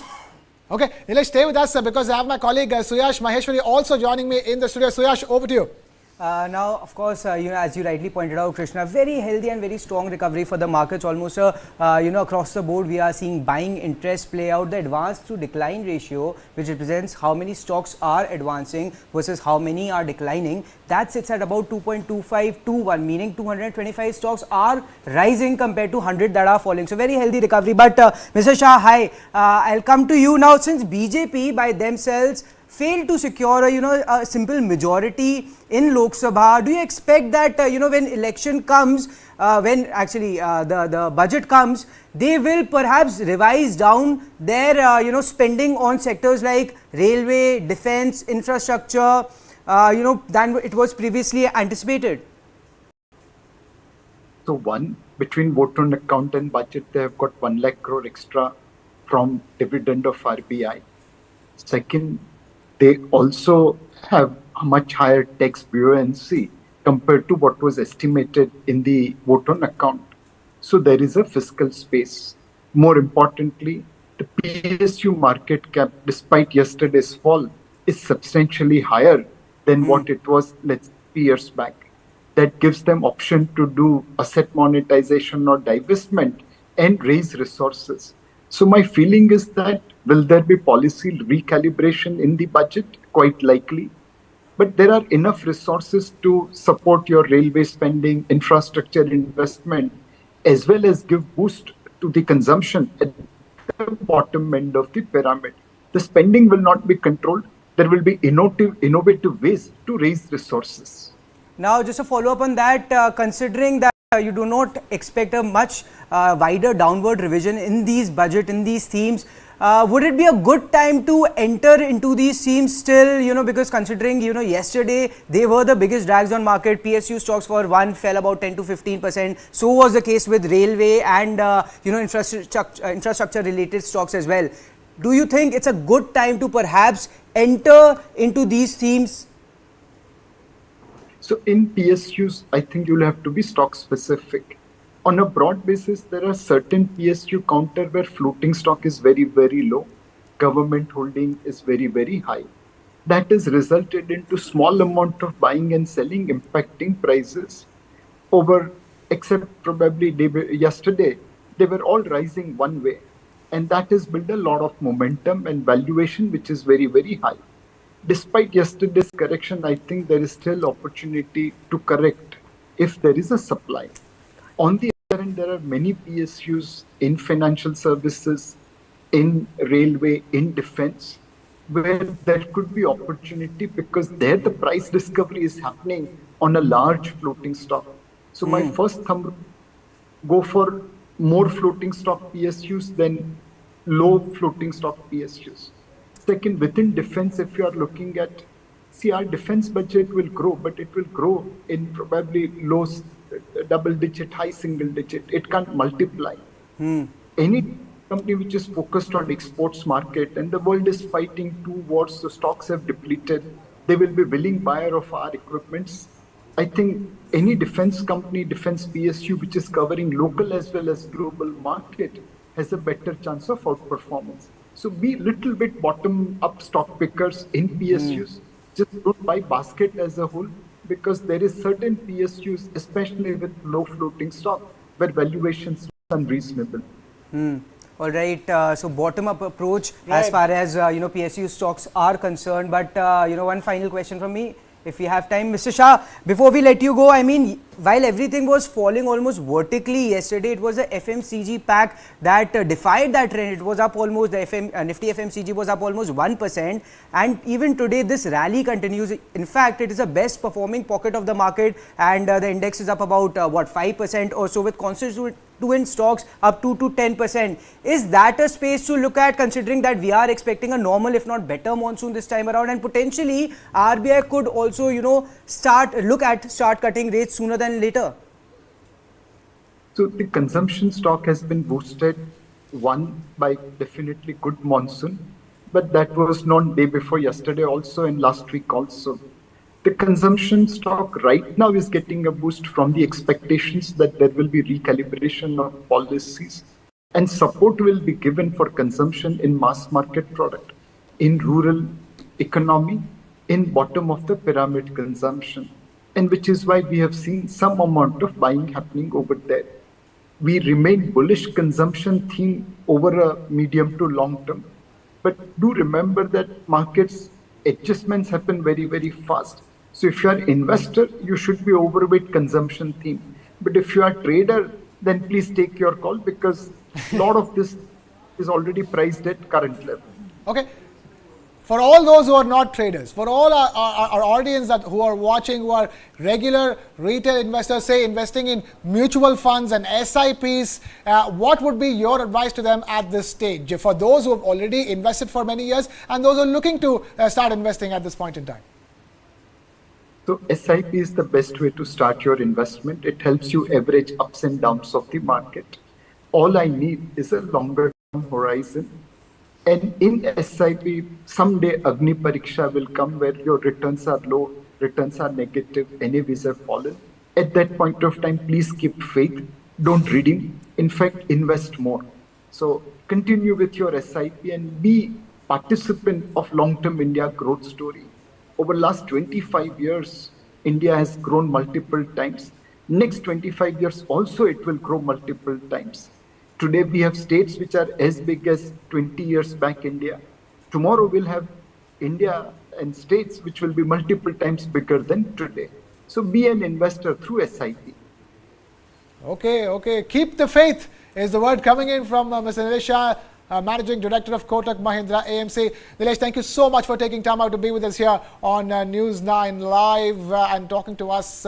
Okay, Nilesh, stay with us because I have my colleague Suyash Maheshwari also joining me in the studio. Suyash, over to you. Now, of course, as you rightly pointed out, Krishna, very healthy and very strong recovery for the markets. Almost, across the board, we are seeing buying interest play out. The advance to decline ratio, which represents how many stocks are advancing versus how many are declining, that sits at about 2.25 to 1, meaning 225 stocks are rising compared to 100 that are falling. So, very healthy recovery. But, Mr. Shah, hi, I'll come to you now. Since BJP by themselves failed to secure a simple majority in Lok Sabha, do you expect that when election comes, when actually the budget comes, they will perhaps revise down their spending on sectors like railway, defense, infrastructure than it was previously anticipated? So one, between vote on account and budget, they have got 1 lakh crore extra from dividend of RBI. Second, they also have a much higher tax buoyancy compared to what was estimated in the vote on account. So there is a fiscal space. More importantly, the PSU market cap, despite yesterday's fall, is substantially higher than what it was, let's say, 3 years back. That gives them option to do asset monetization or divestment and raise resources. So my feeling is that will there be policy recalibration in the budget? Quite likely. But there are enough resources to support your railway spending, infrastructure investment, as well as give boost to the consumption at the bottom end of the pyramid. The spending will not be controlled. There will be innovative ways to raise resources. Now, just a follow-up on that, considering that you do not expect a much wider downward revision in these budget, in these themes, would it be a good time to enter into these themes still, because considering, yesterday they were the biggest drags on market. PSU stocks for one fell about 10 to 15%. So was the case with railway and, infrastructure related stocks as well. Do you think it's a good time to perhaps enter into these themes? So in PSUs, I think you'll have to be stock specific. On a broad basis, there are certain PSU counter where floating stock is very, very low. Government holding is very, very high. That has resulted into small amount of buying and selling impacting prices over, except probably yesterday, they were all rising one way. And that has built a lot of momentum and valuation, which is very, very high. Despite yesterday's correction, I think there is still opportunity to correct if there is a supply. On the other hand, there are many PSUs in financial services, in railway, in defense, where there could be opportunity because there the price discovery is happening on a large floating stock. So my first thumb rule, go for more floating stock PSUs than low floating stock PSUs. Second, within defense, if you are looking at, see, our defense budget will grow, but it will grow in probably low double digit, high single digit. It can't multiply. Any company which is focused on exports market, and the world is fighting 2 wars, so stocks have depleted, they will be willing buyer of our equipments. I think any defense company, defense PSU, which is covering local as well as global market, has a better chance of outperformance. So be little bit bottom up stock pickers in PSUs. Just don't buy basket as a whole, because there is certain PSUs, especially with low floating stock, where valuations are unreasonable. All right, so bottom-up approach as far as PSU stocks are concerned. But one final question from me, if we have time, Mr. Shah. Before we let you go, I mean, while everything was falling almost vertically yesterday, it was the FMCG pack that defied that trend. It was up almost, the Nifty FMCG was up almost 1%, and even today this rally continues. In fact, it is the best performing pocket of the market, and the index is up about 5% or so, with constituent stocks up 2 to 10%. Is that a space to look at, considering that we are expecting a normal, if not better, monsoon this time around, and potentially RBI could also start cutting rates sooner than later? So the consumption stock has been boosted, one, by definitely good monsoon, but that was not day before yesterday also and last week also. The consumption stock right now is getting a boost from the expectations that there will be recalibration of policies, and support will be given for consumption in mass market product, in rural economy, in bottom of the pyramid consumption, and which is why we have seen some amount of buying happening over there. We remain bullish consumption theme over a medium to long term, but do remember that markets adjustments happen very, very fast. So if you are investor, you should be overweight consumption theme. But if you are trader, then please take your call, because a lot of this is already priced at current level. Okay. For all those who are not traders, for all our audience who are watching, who are regular retail investors, say investing in mutual funds and SIPs, what would be your advice to them at this stage? For those who have already invested for many years and those who are looking to start investing at this point in time. So SIP is the best way to start your investment. It helps you average ups and downs of the market. All I need is a longer term horizon. And in SIP, someday Agni Pariksha will come where your returns are low, returns are negative, NAVs have fallen. At that point of time, please keep faith. Don't redeem. In fact, invest more. So continue with your SIP and be participant of long-term India growth story. Over last 25 years, India has grown multiple times. Next 25 years also it will grow multiple times. Today we have states which are as big as 20 years back India. Tomorrow we'll have India and states which will be multiple times bigger than today. So be an investor through SIP. Okay. Keep the faith is the word coming in from Mr. Nitish Shah, Managing Director of Kotak Mahindra AMC. Nilesh, thank you so much for taking time out to be with us here on News9 Live and talking to us.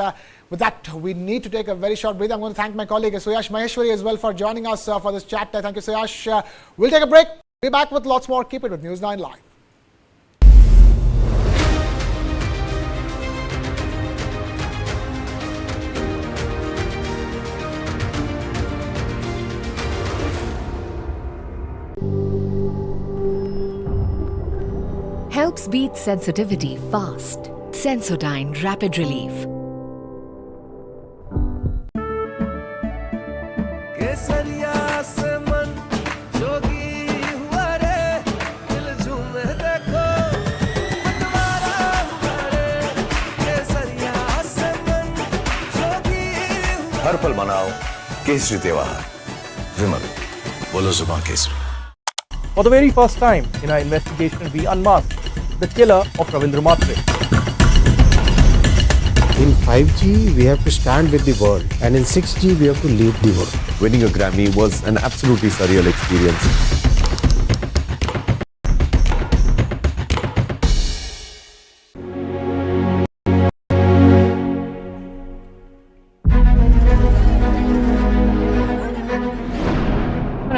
With that, we need to take a very short break. I'm going to thank my colleague Suyash Maheshwari as well for joining us for this chat. Thank you, Suyash. We'll take a break. Be back with lots more. Keep it with News9 Live. Helps beat sensitivity fast. Sensodyne Rapid Relief. हर पल मनाओ केसरी त्योहार। विमल, बोलो जुबान Kesari. For the very first time in our investigation, we unmasked the killer of Ravindra Matre. In 5G, we have to stand with the world, and in 6G, we have to lead the world. Winning a Grammy was an absolutely surreal experience.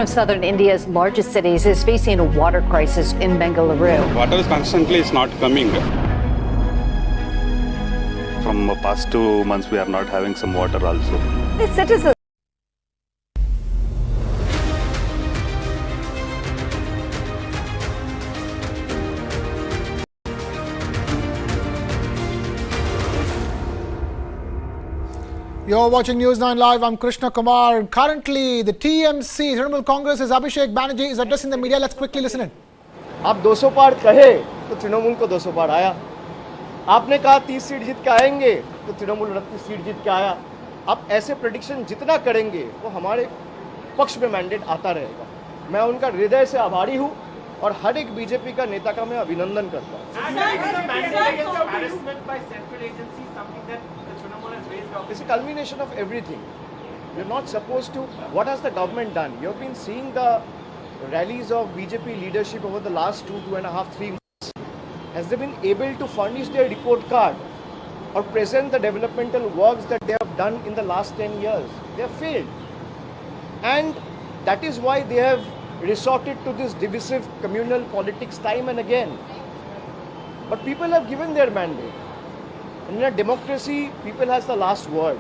of southern India's largest cities is facing a water crisis in Bengaluru. Water is constantly not coming. From the past 2 months, we are not having some water also. The citizens. You're watching News9 Live. I'm Krishna Kumar. Currently, the TMC, Trinamool Congress's Abhishek Banerjee is addressing the media. Let's quickly listen in. आप 200 पार कहे तो तृणमूल को 200 पार आया. आपने कहा 30 seat जीत के आएंगे तो तृणमूल 29 सीट जीत के आया. आप ऐसे प्रेडिक्शन जितना करेंगे वो हमारे पक्ष में मैंडेट आता रहेगा. मैं उनका हृदय से आभारी हूँ और हर एक बीजेपी का नेता का मैं अभिनंदन करता हूँ. It's a culmination of everything. You're not supposed to. What has the government done? You've been seeing the rallies of BJP leadership over the last 2.5, 3 months. Has they been able to furnish their report card or present the developmental works that they have done in the last 10 years? They have failed. And that is why they have resorted to this divisive communal politics time and again. But people have given their mandate. And in a democracy, people has the last word.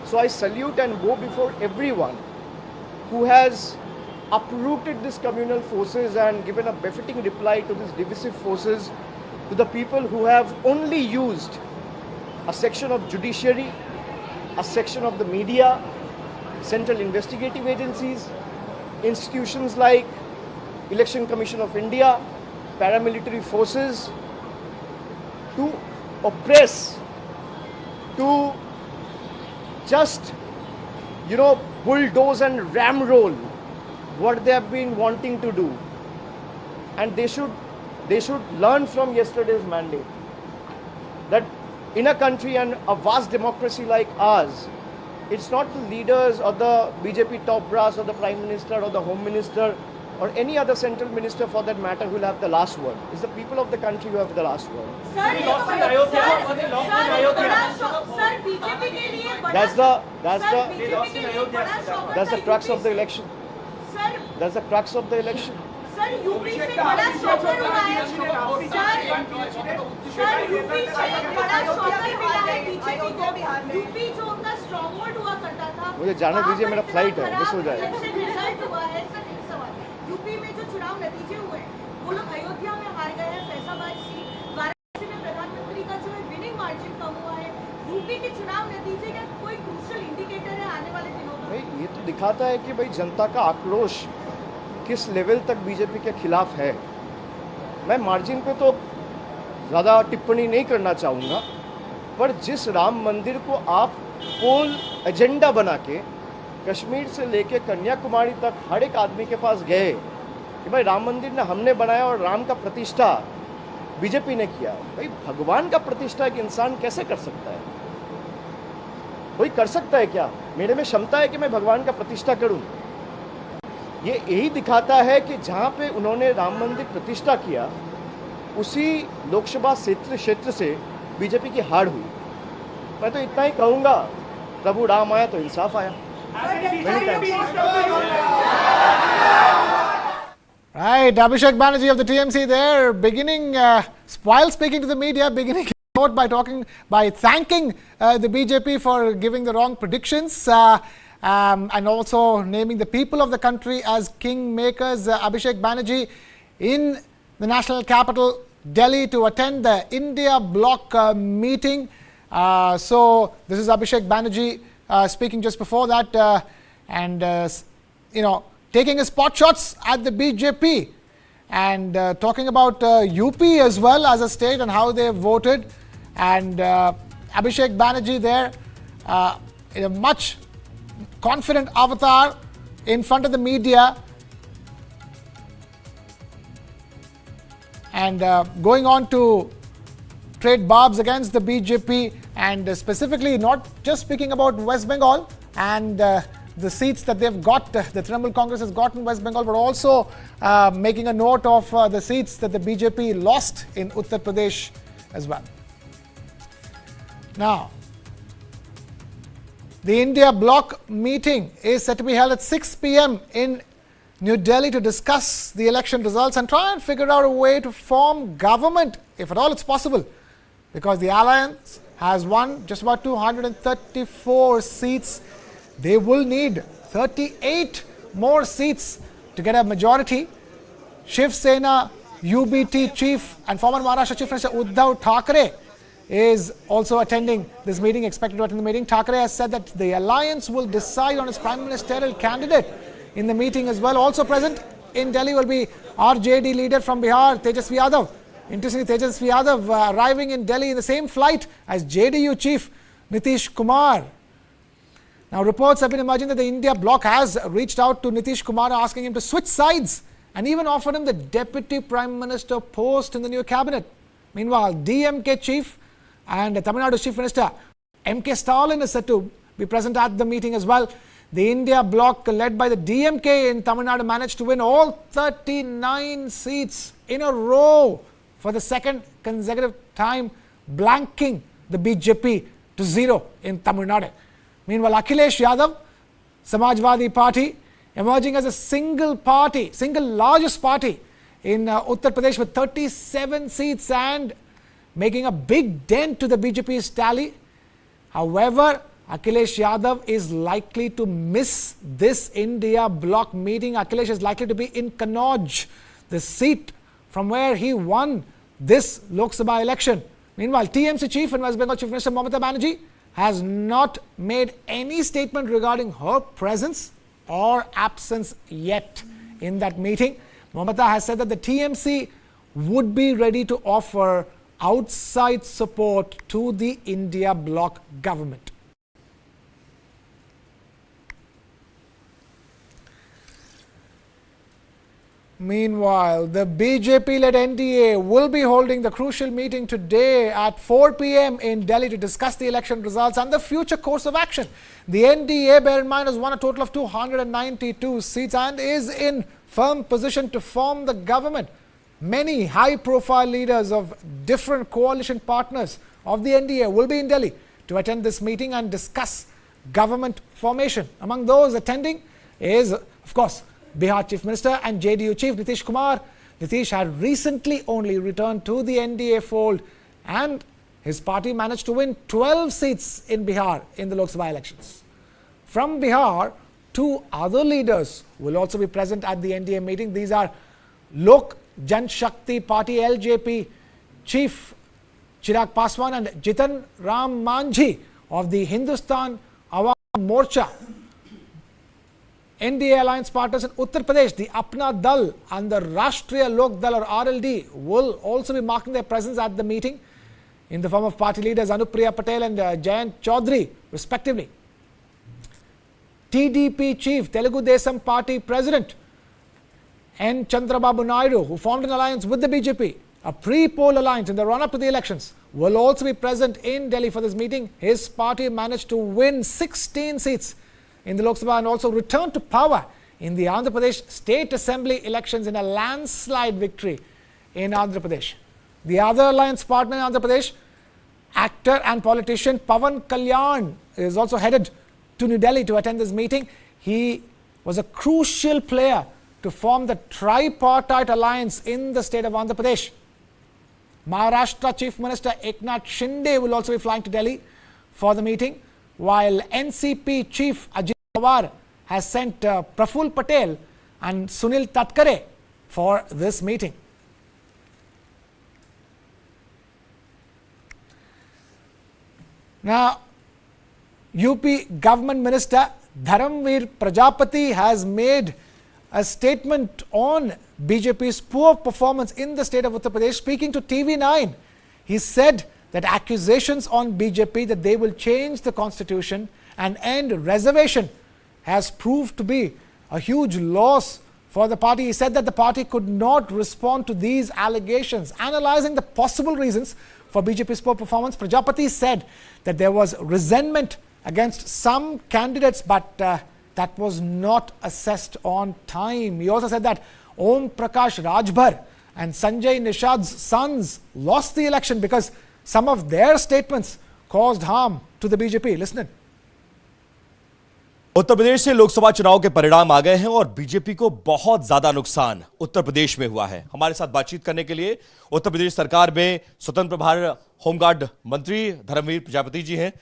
So I salute and bow before everyone who has uprooted these communal forces and given a befitting reply to these divisive forces, to the people who have only used a section of judiciary, a section of the media, central investigative agencies, institutions like Election Commission of India, paramilitary forces, to oppress, to just, bulldoze and ramroll what they have been wanting to do. And they should learn from yesterday's mandate that in a country and a vast democracy like ours, it's not the leaders or the BJP top brass or the Prime Minister or the Home Minister or any other central minister for that matter who will have the last word. It's the people of the country who have the last word. That's the crux of the election. That's the crux of the election. मुझे जाने दीजिए, मेरा flight है, miss हो जाएगा. UP में जो चुनाव नतीजे हुए वो लोग अयोध्या में हार गए हैं, फैसलाबाद सीट, वाराणसी में प्रधानमंत्री का जो विनिंग मार्जिन कम हुआ है. यूपी के चुनाव नतीजे का कोई क्रूशियल इंडिकेटर है आने वाले दिनों में? भाई ये तो दिखाता है कि भाई जनता का आक्रोश किस लेवल तक बीजेपी के खिलाफ है. मैं मार्जिन पे तो ज़्यादा टिप्पणी नहीं करना चाहूँगा, पर जिस राम मंदिर को आप पोल एजेंडा बना के कश्मीर से लेके कन्याकुमारी तक हर एक आदमी के पास गए कि भाई राम मंदिर ने हमने बनाया और राम का प्रतिष्ठा बीजेपी ने किया. भाई भगवान का प्रतिष्ठा एक इंसान कैसे कर सकता है? कोई कर सकता है क्या? मेरे में क्षमता है कि मैं भगवान का प्रतिष्ठा करूं? ये यही दिखाता है कि जहां पे उन्होंने राम मंदिर प्रतिष्ठा किया उसी लोकसभा क्षेत्र से बीजेपी की हार हुई. मैं तो इतना ही कहूँगा, प्रभु राम आया तो इंसाफ आया. Right, Abhishek Banerjee of the TMC there, beginning while speaking to the media, beginning note by thanking the BJP for giving the wrong predictions and also naming the people of the country as kingmakers. Abhishek Banerjee in the national capital, Delhi, to attend the India bloc meeting. So this is Abhishek Banerjee speaking just before that, taking his pot shots at the BJP and talking about UP as well as a state and how they voted. And Abhishek Banerjee there in a much confident avatar in front of the media and going on to trade barbs against the BJP and specifically not just speaking about West Bengal and the seats that they've got, the Trinamool Congress has got in West Bengal, but also making a note of the seats that the BJP lost in Uttar Pradesh as well. Now, the India bloc meeting is set to be held at 6 p.m. in New Delhi to discuss the election results and try and figure out a way to form government, if at all it's possible, because the alliance has won just about 234 seats. They will need 38 more seats to get a majority. Shiv Sena UBT chief and former Maharashtra Chief Minister Uddhav Thackeray is also attending this meeting, expected to attend the meeting. Thackeray has said that the alliance will decide on its prime ministerial candidate in the meeting as well. Also present in Delhi will be RJD leader from Bihar, Tejashwi Yadav. Interestingly, Tejashwi Yadav arriving in Delhi in the same flight as JDU chief Nitish Kumar. Now, reports have been emerging that the India bloc has reached out to Nitish Kumar asking him to switch sides and even offered him the deputy prime minister post in the new cabinet. Meanwhile, DMK chief and Tamil Nadu chief minister MK Stalin is said to be present at the meeting as well. The India bloc led by the DMK in Tamil Nadu managed to win all 39 seats in a row for the second consecutive time, blanking the BJP to 0 in Tamil Nadu. Meanwhile, Akhilesh Yadav, Samajwadi Party, emerging as a single largest party in Uttar Pradesh with 37 seats and making a big dent to the BJP's tally. However, Akhilesh Yadav is likely to miss this India bloc meeting. Akhilesh is likely to be in Kannauj, the seat from where he won this Lok Sabha election. Meanwhile, TMC chief and West Bengal Chief Minister Mamata Banerjee has not made any statement regarding her presence or absence yet in that meeting. Mamata has said that the TMC would be ready to offer outside support to the India bloc government. Meanwhile, the BJP-led NDA will be holding the crucial meeting today at 4 p.m. in Delhi to discuss the election results and the future course of action. The NDA, bear in mind, has won a total of 292 seats and is in firm position to form the government. Many high-profile leaders of different coalition partners of the NDA will be in Delhi to attend this meeting and discuss government formation. Among those attending is, of course, Bihar Chief Minister and JDU Chief Nitish Kumar. Nitish had recently only returned to the NDA fold and his party managed to win 12 seats in Bihar in the Lok Sabha elections. From Bihar, two other leaders will also be present at the NDA meeting. These are Lok Janshakti Party LJP Chief Chirag Paswan and Jitan Ram Manjhi of the Hindustan Awam Morcha. NDA alliance partners in Uttar Pradesh, the Apna Dal and the Rashtriya Lok Dal or RLD will also be marking their presence at the meeting in the form of party leaders Anupriya Patel and Jayant Chaudhary respectively. TDP chief, Telugu Desam Party President N. Chandrababu Naidu, who formed an alliance with the BJP, a pre-poll alliance in the run-up to the elections, will also be present in Delhi for this meeting. His party managed to win 16 seats in the Lok Sabha and also return to power in the Andhra Pradesh State Assembly elections in a landslide victory in Andhra Pradesh. The other alliance partner in Andhra Pradesh, actor and politician Pawan Kalyan, is also headed to New Delhi to attend this meeting. He was a crucial player to form the tripartite alliance in the state of Andhra Pradesh. Maharashtra Chief Minister Eknath Shinde will also be flying to Delhi for the meeting, while NCP Chief Abhishek Banerjee has sent Praful Patel and Sunil Tatkare for this meeting. Now, UP Government Minister Dharamveer Prajapati has made a statement on BJP's poor performance in the state of Uttar Pradesh. Speaking to TV9, he said that accusations on BJP that they will change the constitution and end reservation has proved to be a huge loss for the party. He said that the party could not respond to these allegations. Analyzing the possible reasons for BJP's poor performance, Prajapati said that there was resentment against some candidates, but that was not assessed on time. He also said that Om Prakash Rajbhar and Sanjay Nishad's sons lost the election because some of their statements caused harm to the BJP. Listen in. Uttar Pradesh से लोकसभा चुनाव के परिणाम आ गए हैं और BJP को बहुत ज्यादा नुकसान उत्तर प्रदेश में हुआ है। हमारे साथ बातचीत करने के लिए उत्तर प्रदेश सरकार में स्वतंत्र प्रभार होमगार्ड मंत्री धर्मवीर प्रजापति जी हैं।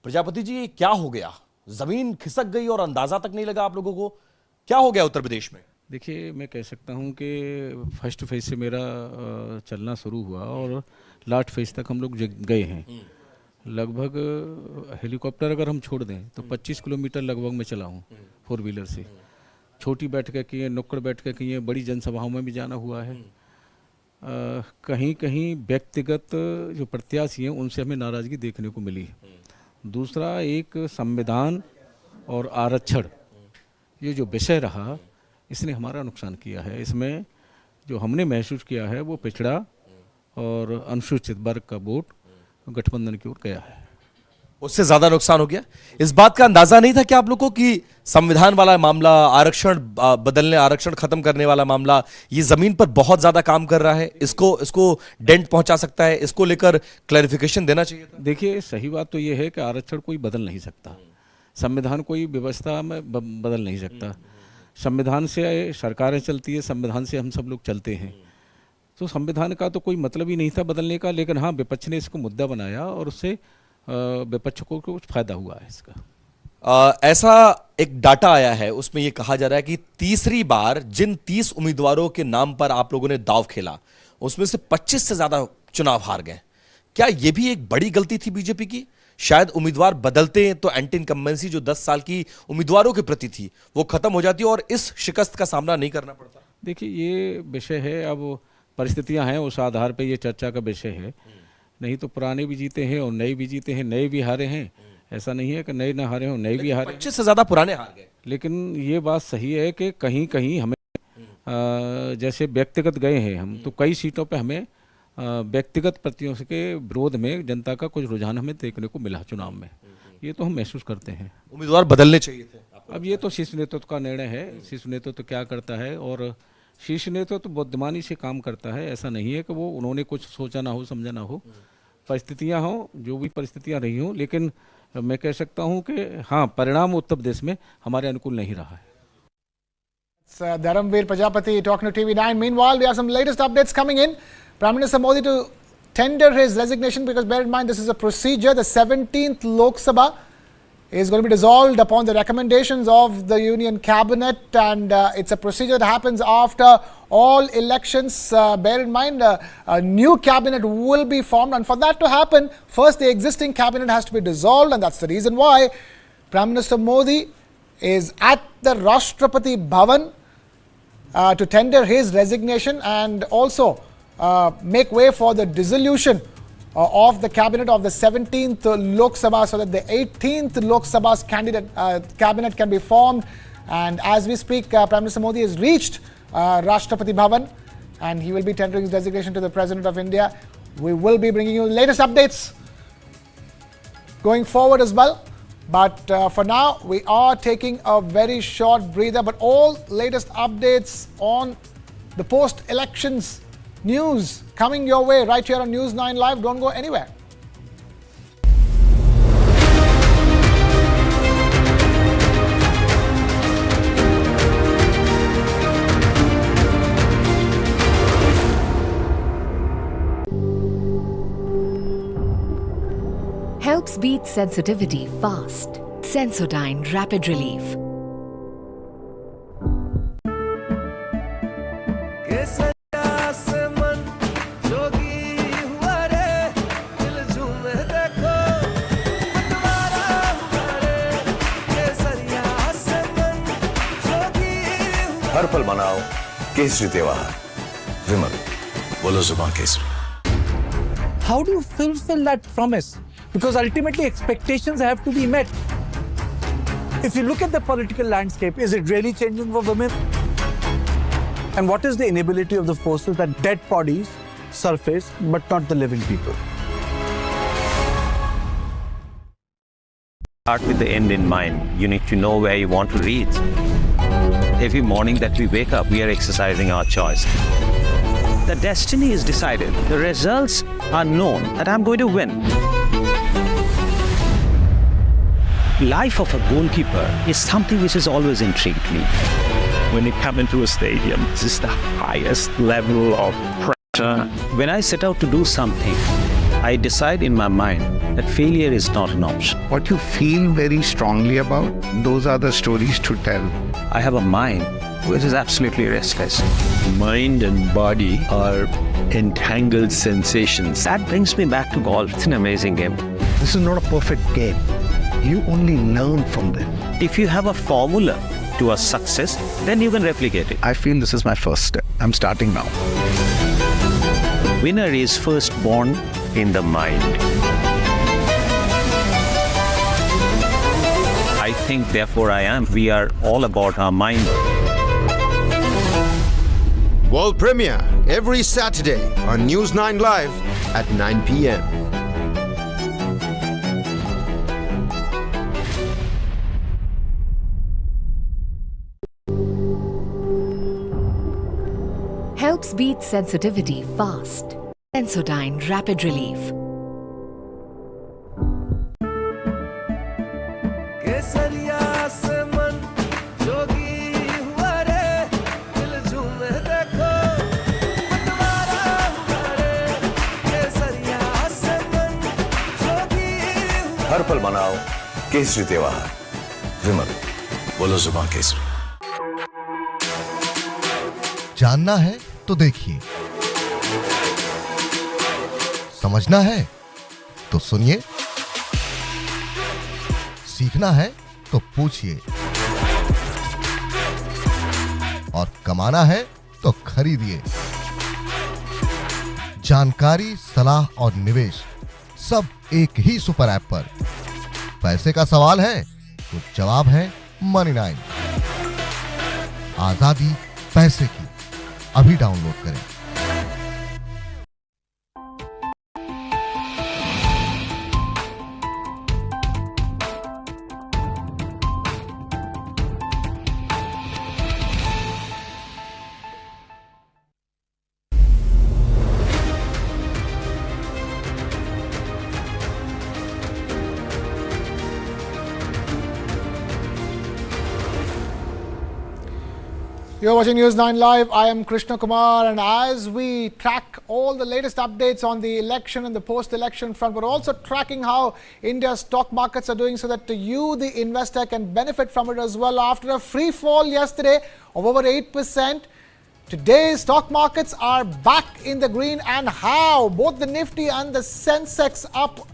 प्रजापति जी, क्या हो गया? जमीन खिसक गई और अंदाजा तक नहीं लगा आप लोगों को? क्या हो गया उत्तर प्रदेश में? देखिए, मैं कह सकता हूं कि फर्स्ट फेज से मेरा चलना शुरू हुआ और लास्ट फेज तक हम लोग गए हैं। लगभग हेलीकॉप्टर अगर हम छोड़ दें तो 25 किलोमीटर लगभग मैं चला हूँ 4 व्हीलर से। छोटी बैठकें की हैं, नुक्कड़ बैठकें की हैं, बड़ी जनसभाओं में भी जाना हुआ है। कहीं कहीं व्यक्तिगत जो प्रत्याशी हैं उनसे हमें नाराज़गी देखने को मिली। दूसरा, एक संविधान और आरक्षण ये जो विषय रहा, इसने हमारा नुकसान किया है। इसमें जो हमने महसूस किया है वो पिछड़ा और अनुसूचित वर्ग का वोट गठबंधन की ओर गया है। उससे ज्यादा नुकसान हो गया। इस बात का अंदाजा नहीं था कि आप लोगों को कि संविधान वाला मामला, आरक्षण बदलने, आरक्षण खत्म करने वाला मामला, ये जमीन पर बहुत ज्यादा काम कर रहा है, इसको डेंट पहुंचा सकता है, इसको लेकर क्लैरिफिकेशन देना चाहिए था। देखिए, सही बात तो ये है कि आरक्षण कोई बदल नहीं सकता, संविधान कोई व्यवस्था में बदल नहीं सकता। संविधान से सरकारें चलती है, संविधान से हम सब लोग चलते हैं, तो संविधान का तो कोई मतलब ही नहीं था बदलने का। लेकिन हाँ, विपक्ष ने इसको मुद्दा बनाया और उससे विपक्ष को कुछ फायदा हुआ है इसका। ऐसा एक डाटा आया है, उसमें यह कहा जा रहा है कि तीसरी बार जिन 30 उम्मीदवारों के नाम पर आप लोगों ने दांव खेला, उसमें से 25 से ज्यादा चुनाव हार गए। क्या यह भी एक बड़ी गलती थी बीजेपी की? शायद उम्मीदवार बदलते तो एंटी इनकम्बेंसी जो 10 साल की उम्मीदवारों के प्रति थी वो खत्म हो जाती और इस शिकस्त का सामना नहीं करना पड़ता। देखिए, ये विषय है, अब परिस्थितियां हैं, उस आधार पे ये चर्चा का विषय है। नहीं तो पुराने भी जीते हैं और नए भी जीते हैं, नए भी हारे हैं। ऐसा नहीं है कि नए ना हारे हों, नए भी हारे। 25 से ज्यादा पुराने हार गए। लेकिन ये बात सही है कि कहीं कहीं हमें जैसे व्यक्तिगत गए हैं हम, तो कई सीटों पे हमें व्यक्तिगत प्रतियों के विरोध में जनता का कुछ रुझान हमें देखने को मिला चुनाव में। ये तो हम महसूस करते हैं। उम्मीदवार बदलने चाहिए थे। अब ये तो शीर्ष नेतृत्व का निर्णय है, शीर्ष नेतृत्व क्या करता है, और शीर्ष नेतृत्व तो बुद्धिमानी से काम करता है। ऐसा नहीं है कि वो उन्होंने कुछ सोचा ना हो, समझा ना हो। परिस्थितियां हों, जो भी परिस्थितियां रही हों, लेकिन मैं कह सकता हूं कि हाँ, परिणाम उत्तर प्रदेश में हमारे अनुकूल नहीं रहा है। Dharamveer Prajapati talking to TV9. Meanwhile, we have some latest updates coming in. Prime Minister Modi to tender his resignation, because bear in mind this is a procedure. The 17th Lok Sabha is going to be dissolved upon the recommendations of the Union Cabinet, and it's a procedure that happens after all elections. Bear in mind, a new cabinet will be formed, and for that to happen, first the existing cabinet has to be dissolved, and that's the reason why Prime Minister Modi is at the Rashtrapati Bhavan to tender his resignation and also make way for the dissolution of the cabinet of the 17th Lok Sabha, so that the 18th Lok Sabha's cabinet can be formed. And as we speak, Prime Minister Modi has reached Rashtrapati Bhavan, and he will be tendering his resignation to the President of India. We will be bringing you the latest updates going forward as well. But for now, we are taking a very short breather. But all latest updates on the post-elections news coming your way right here on News9 Live. Don't go anywhere. Helps beat sensitivity fast. Sensodyne Rapid Relief. हर पल मनाओ केसरी त्योहार। विमल, बोलो जुबान Kesari. How do you fulfill that promise? Because ultimately expectations have to be met. If you look at the political landscape, is it really changing for women? And what is the inability of the forces that dead bodies surface but not the living people? Start with the end in mind. You need to know where you want to reach. Every morning that we wake up, we are exercising our choice. The destiny is decided. The results are known that I'm going to win. life of a goalkeeper is something which has always intrigued me. When you come into a stadium, this is the highest level of pressure. When I set out to do something, I decide in my mind that failure is not an option. What you feel very strongly about, those are the stories to tell. I have a mind which is absolutely restless. Mind and body are entangled sensations. That brings me back to golf. It's an amazing game. This is not a perfect game. You only learn from them. If you have a formula to a success, then you can replicate it. I feel this is my first step. I'm starting now. Winner is first born in the mind. I think, therefore I am. We are all about our mind. World premiere every Saturday on News9 Live at 9 p.m. Helps beat sensitivity fast. Sensodyne Rapid Relief. हर पल मनाओ केसरी त्योहार विमल बोलो जुबान केसरी। जानना है तो देखिए, समझना है तो सुनिए, सीखना है तो पूछिए और कमाना है तो खरीदिए। जानकारी, सलाह और निवेश सब एक ही सुपर ऐप पर। पैसे का सवाल है तो जवाब है Money9। आजादी पैसे की, अभी डाउनलोड करें। You're watching News9 Live. I am Krishna Kumar, and as we track all the latest updates on the election and the post-election front, we're also tracking how India's stock markets are doing so that you, the investor, can benefit from it as well. After a free fall yesterday of over 8%, today's stock markets are back in the green, and how? Both the Nifty and the Sensex up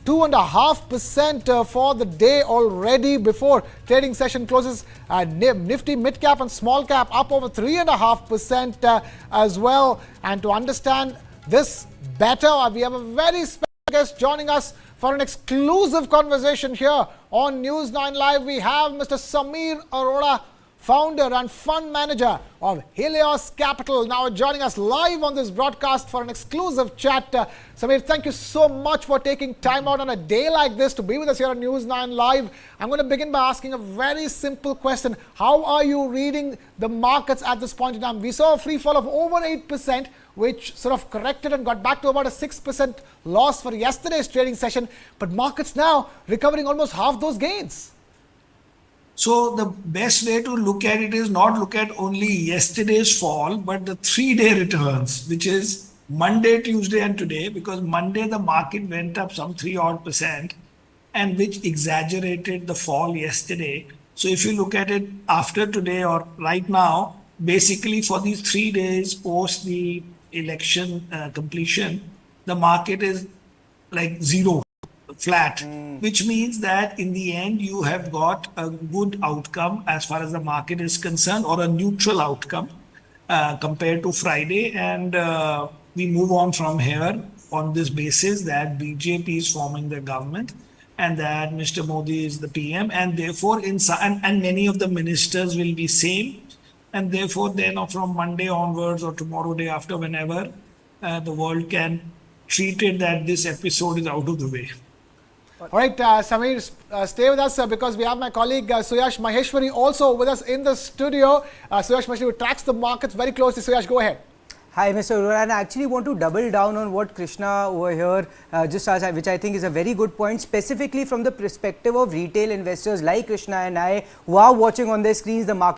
2.5% for the day already before trading session closes. Nifty mid cap and small cap up over 3.5% as well. And to understand this better, we have a very special guest joining us for an exclusive conversation here on News9 Live. We have Mr. Samir Aurora, founder and fund manager of Helios Capital, now joining us live on this broadcast for an exclusive chat. Samir, thank you so much for taking time out on a day like this to be with us here on News9 Live. I'm going to begin by asking a very simple question. How are you reading the markets at this point in time? We saw a free fall of over 8%, which sort of corrected and got back to about a 6% loss for yesterday's trading session. But markets now recovering almost half those gains. So the best way to look at it is not look at only yesterday's fall, but the 3-day returns, which is Monday, Tuesday and today, because Monday the market went up some 3% and which exaggerated the fall yesterday. So if you look at it after today or right now, basically for these 3 days post the election completion, the market is like zero, flat, which means that in the end you have got a good outcome as far as the market is concerned, or a neutral outcome compared to Friday, and we move on from here on this basis that BJP is forming the government and that Mr. Modi is the PM, and therefore and many of the ministers will be same, and therefore then from Monday onwards or tomorrow day after, whenever the world can treat it that this episode is out of the way. All right, Samir, stay with us because we have my colleague Suyash Maheshwari also with us in the studio. Suyash Maheshwari tracks the markets very closely. Suyash, go ahead. Hi, Mr. Aurora, and I actually want to double down on what Krishna over here just asked, which I think is a very good point, specifically from the perspective of retail investors like Krishna and I, who are watching on their screens the market